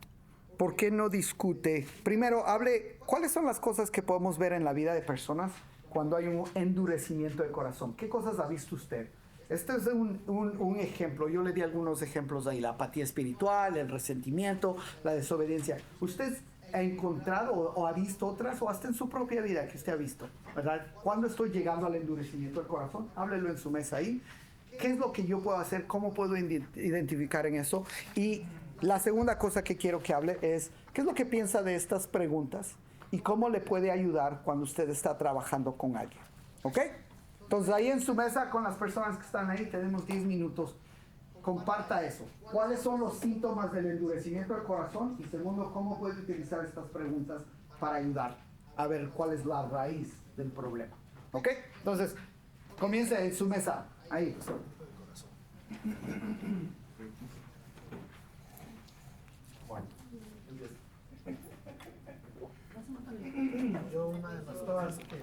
¿por qué no discute? Primero, hable, ¿cuáles son las cosas que podemos ver en la vida de personas cuando hay un endurecimiento de corazón? ¿Qué cosas ha visto usted? Este es un ejemplo. Yo le di algunos ejemplos ahí. La apatía espiritual, el resentimiento, la desobediencia. ¿Usted ha encontrado o ha visto otras o hasta en su propia vida que usted ha visto? ¿Verdad? ¿Cuándo estoy llegando al endurecimiento del corazón? Háblelo en su mesa ahí. ¿Qué es lo que yo puedo hacer? ¿Cómo puedo identificar en eso? Y la segunda cosa que quiero que hable es, ¿qué es lo que piensa de estas preguntas? ¿Y cómo le puede ayudar cuando usted está trabajando con alguien? ¿Ok? Entonces, ahí en su mesa con las personas que están ahí, tenemos 10 minutos. Comparta eso. ¿Cuáles son los síntomas del endurecimiento del corazón? Y segundo, ¿cómo puede utilizar estas preguntas para ayudar a ver cuál es la raíz del problema? ¿Ok? Entonces, comience en su mesa. Ahí. Yo una de las cosas que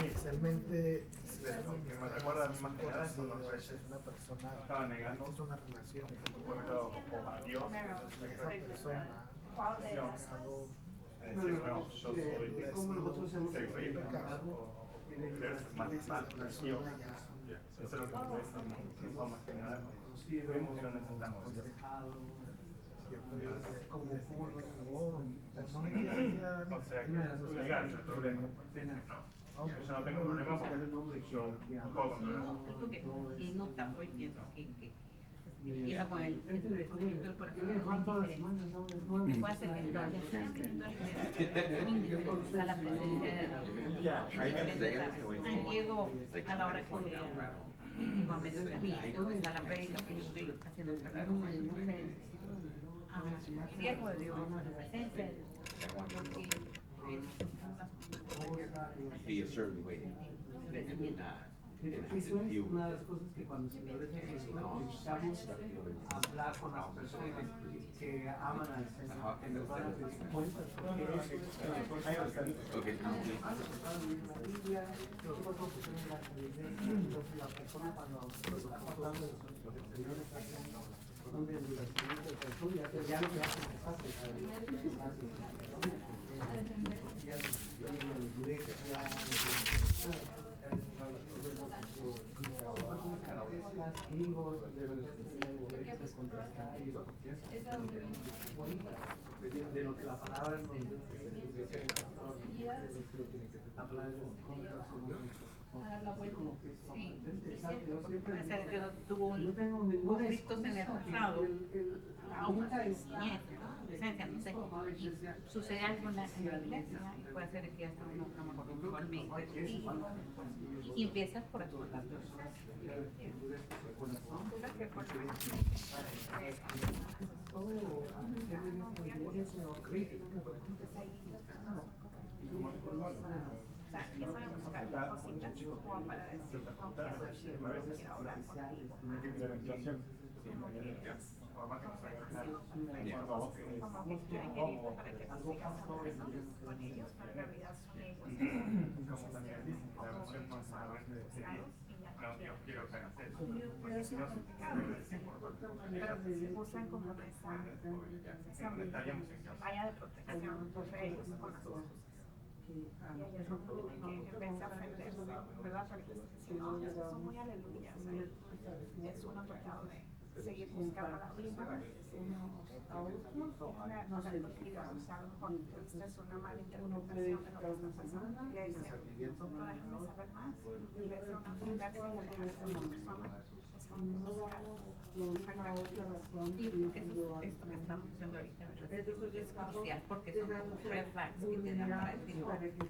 especialmente que me recuerda a mí más que nada es cuando es una persona estaba negando es una relación pueblo o a Dios, esa persona algo decir, bueno, yo soy terrible, o creerse más nació. Eso es lo que me parece más que nada. ¿Qué emociones estamos? O sea, que digan el problema. No, yo no tengo problema porque yo no puedo controlar. Y no tanto, y pienso que iba con el descubrimiento del corazón. Puede ser que lo haya a la presencia llego a la hora que digo a medio camino, está la predica que yo estoy haciendo el trabajo. Siervo de Dios, la presencia He is certainly waiting. Eso es una de las cosas que cuando se lo necesitamos hablar con las personas que aman al Señor, que nos van a pedir cuentas, porque la persona cuando está hablando de lo que el Señor está haciendo, donde el nacimiento de Jesús, ya lo que hace es fácil, de lo que la palabra nos dice, tuvo un conflictos en el pasado, aún presencia, no sé, y sucede algo en la iglesia, y puede ser que hasta uno no me acuerdo actualmente, y empiezas por explotar pero se usan como esa vaya de protección entre ellos con las cosas. Y hay eso que pensar ofenderse, ¿verdad? Porque son muy aleluyas. Es un pecado de seguir buscando la misma. No se liquida, o sea, a lo mejor esta es una mala interpretación de lo que está pasando. Y ahí dice, no déjame saber más. Y le hace una fundación y le hace una persona. Y esto que estamos haciendo ahorita es crucial porque son red flags que te dan para decir,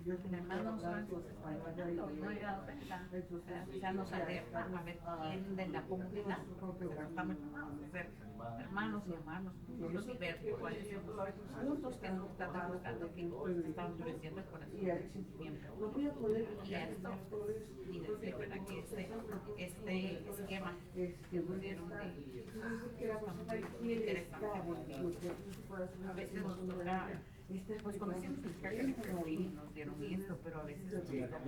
el hermano no sabe cómo se está levantando, no he dado cuenta, quizás nos alerta a ver quién de la comunidad, porque estamos llamados a ser hermanos y hermanos juntos y ver cuáles son los puntos que nos están buscando, que están endureciendo el corazón y el sentimiento. Y esto, y decir, ¿verdad? Que este esquema que pusieron muy interesante porque a veces nos toca pues conocemos que nos dieron esto, pero a veces nos toca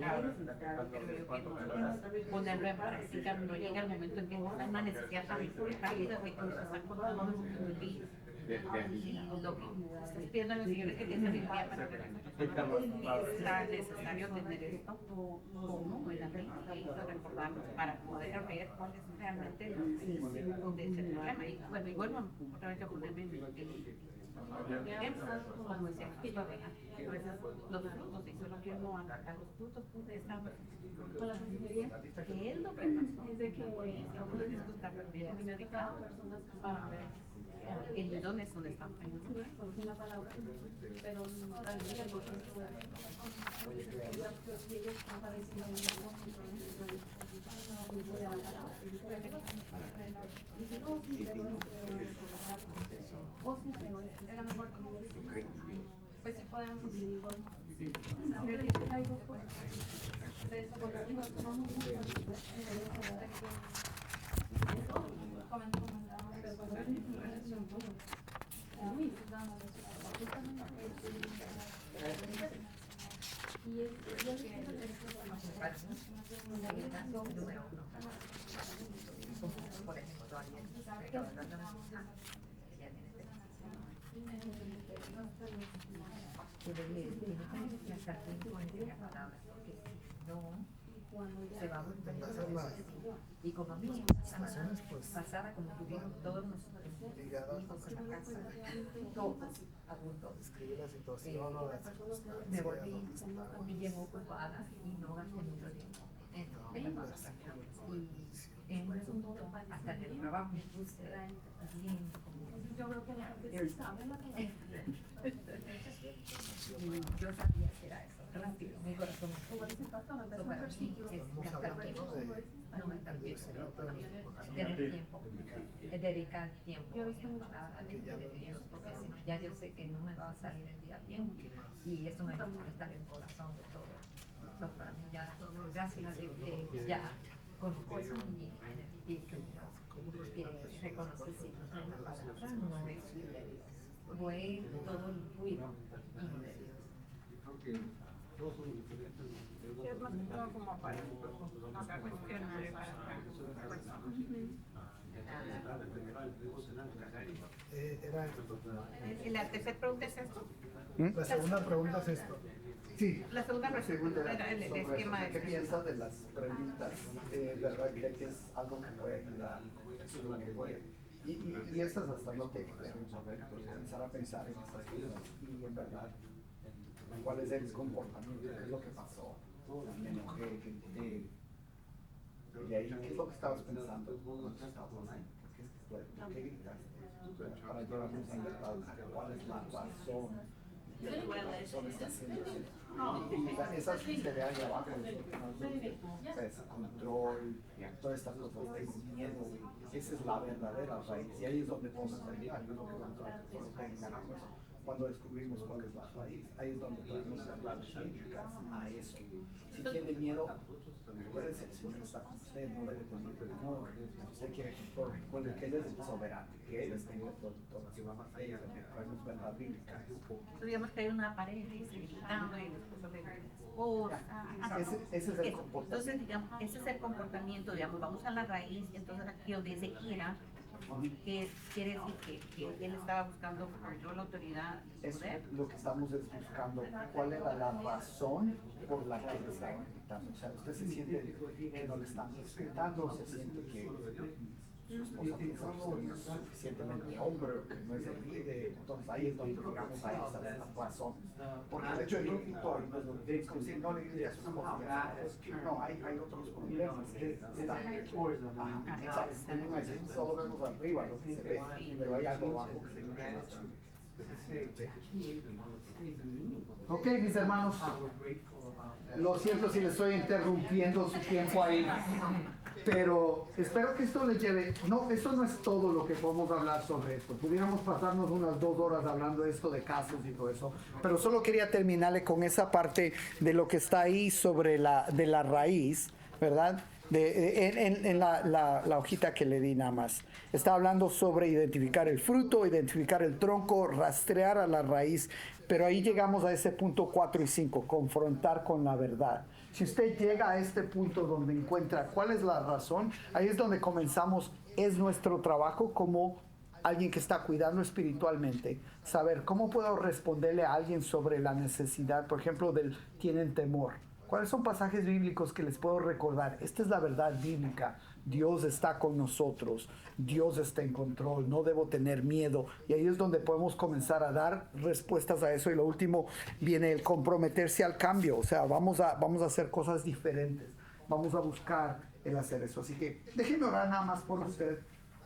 ponerlo en práctica cuando llega el momento en que está una necesidad tan rápida que nos están contando nuestros días. Y lo que estás pidiendo a los señores que tienes el día para ver está necesario tener esto como en la mente y recordarnos para poder ver cuál es realmente donde es el problema. Y bueno, y vuelvo otra vez a ponerme en ejemplo, como decía, a veces los frutos, y solo quiero no atacar los frutos de esta que es lo que pasó, es de que esto está bien medicado para ver en dónde es donde están fallando. Pero pues si podemos número uno. Por ejemplo, alguien, pero ella tiene que estar tiempo en la palabra, porque si no, se va a volver. Y como a mí, pasada como tuvieron todos nosotros, hijos en la casa, todos adultos, Describe la situación o la circunstancia. me volví bien ocupada y no gasté mucho tiempo en la palabra. Y en un punto, hasta en el trabajo, me puse bien y yo sabía que era eso, rápido, mi corazón me para mí es gastar tiempo, no gastar tiempo, tener tiempo, dedicar tiempo a Dios, porque si no, ya yo sé que no me va a salir el día bien y eso me va a estar en el corazón de todo. Entonces, para mí ya, gracias a Dios que ya conozco eso y en el espíritu que reconoce si no es la palabra, no es fue todo el ruido y no de Dios. Es más que todo como para hacer cuestiones para Era ¿La tercera pregunta es esto? la segunda pregunta es esto. Sí. La segunda pregunta era el esquema ¿Qué de piensas de las preguntas? ¿Verdad? ¿Cree que es algo que puede ayudar? Eso es lo que puede. Y eso es hasta lo que queremos saber, pues, comenzar a pensar en estas cosas y en verdad, cuál es el comportamiento, qué es lo que pasó, me enojé, grité, y ahí, ¿qué es lo que estabas pensando cuando estabas ahí? ¿Por qué gritaste? Para llevarnos en verdad a cuál es la razón de lo que la persona está haciendo eso. Y esa sinceridad de abajo es control, todas estas cosas de miedo, esa es la verdadera raíz y ahí es donde podemos ayudar, no es lo que vamos a hacer cuando descubrimos cuál es la raíz, ahí es donde podemos hablar a eso. Si tiene miedo, recuérdese, el Señor está con usted, no debe tener temor, usted quiere control, recuerde que Él es el soberano, que Él está en control de todas las cosas, ahí es donde traemos verdad bíblica. digamos que hay una pareja y se gritando y después de Ese es el comportamiento. entonces, digamos, ese es el comportamiento, digamos, vamos a la raíz, entonces aquí donde se quiera, que quiere decir que él estaba buscando control, autoridad, Es poder. lo que estamos es buscando cuál era la razón por la que le estaban gritando. O sea, usted se siente que no le están respetando, se siente que su esposa piensa que usted no es suficientemente hombre, que no es el líder. Entonces ahí es donde llegamos a esa razón. Porque el hecho de grito no es lo que es como si no le grite a su esposa. No, hay otros problemas. Exacto. Solo vemos arriba lo que se ve, pero hay algo abajo que se ve. Ok, mis hermanos, lo siento si les estoy interrumpiendo su tiempo ahí, pero espero que esto les lleve. No, esto no es todo lo que podemos hablar sobre esto. Pudiéramos pasarnos unas 2 horas hablando de esto, de casos y todo eso, pero solo quería terminarle con esa parte de lo que está ahí sobre de la raíz, ¿verdad? En la hojita que le di nada más. Está hablando sobre identificar el fruto, identificar el tronco, rastrear a la raíz, pero ahí llegamos a ese punto 4 y 5, confrontar con la verdad. Si usted llega a este punto donde encuentra cuál es la razón, ahí es donde comenzamos, es nuestro trabajo como alguien que está cuidando espiritualmente, saber cómo puedo responderle a alguien sobre la necesidad, por ejemplo, tienen temor. ¿Cuáles son pasajes bíblicos que les puedo recordar? Esta es la verdad bíblica. Dios está con nosotros. Dios está en control. No debo tener miedo. Y ahí es donde podemos comenzar a dar respuestas a eso. Y lo último viene el comprometerse al cambio. O sea, vamos a hacer cosas diferentes. Vamos a buscar el hacer eso. Así que déjenme orar nada más por usted,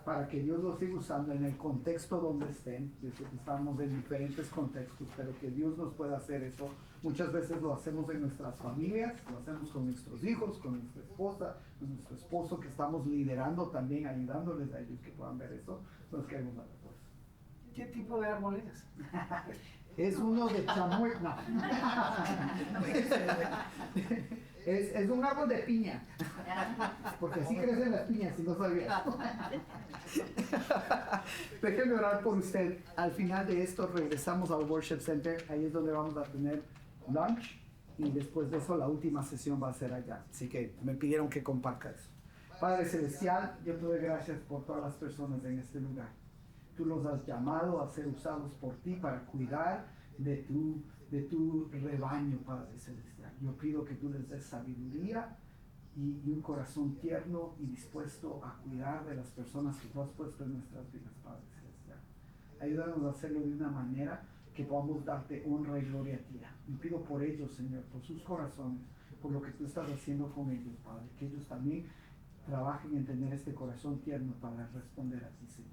para que Dios lo siga usando en el contexto donde estén. Estamos en diferentes contextos, pero que Dios nos pueda hacer eso. Muchas veces lo hacemos en nuestras familias, lo hacemos con nuestros hijos, con nuestra esposa, con nuestro esposo, que estamos liderando también, ayudándoles a ellos que puedan ver eso. Nos queremos dar pues. ¿Qué tipo de árbol es? Es uno de chamoy. No. Es un árbol de piña. Porque así crecen las piñas, si no sabías. Déjenme orar por usted. Al final de esto regresamos al Worship Center. Ahí es donde vamos a tener lunch y después de eso la última sesión va a ser allá. Así que me pidieron que comparta eso. Padre Celestial, yo te doy gracias por todas las personas en este lugar. Tú los has llamado a ser usados por ti para cuidar de tu rebaño, Padre Celestial. Yo pido que tú les des sabiduría y un corazón tierno y dispuesto a cuidar de las personas que tú has puesto en nuestras vidas, Padre Celestial. Ayúdanos a hacerlo de una manera que podamos darte honra y gloria a ti. Y pido por ellos, Señor, por sus corazones, por lo que tú estás haciendo con ellos, Padre, que ellos también trabajen en tener este corazón tierno para responder a ti, Señor.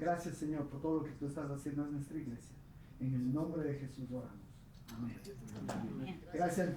Gracias, Señor, por todo lo que tú estás haciendo en nuestra iglesia. En el nombre de Jesús oramos. Amén. Gracias.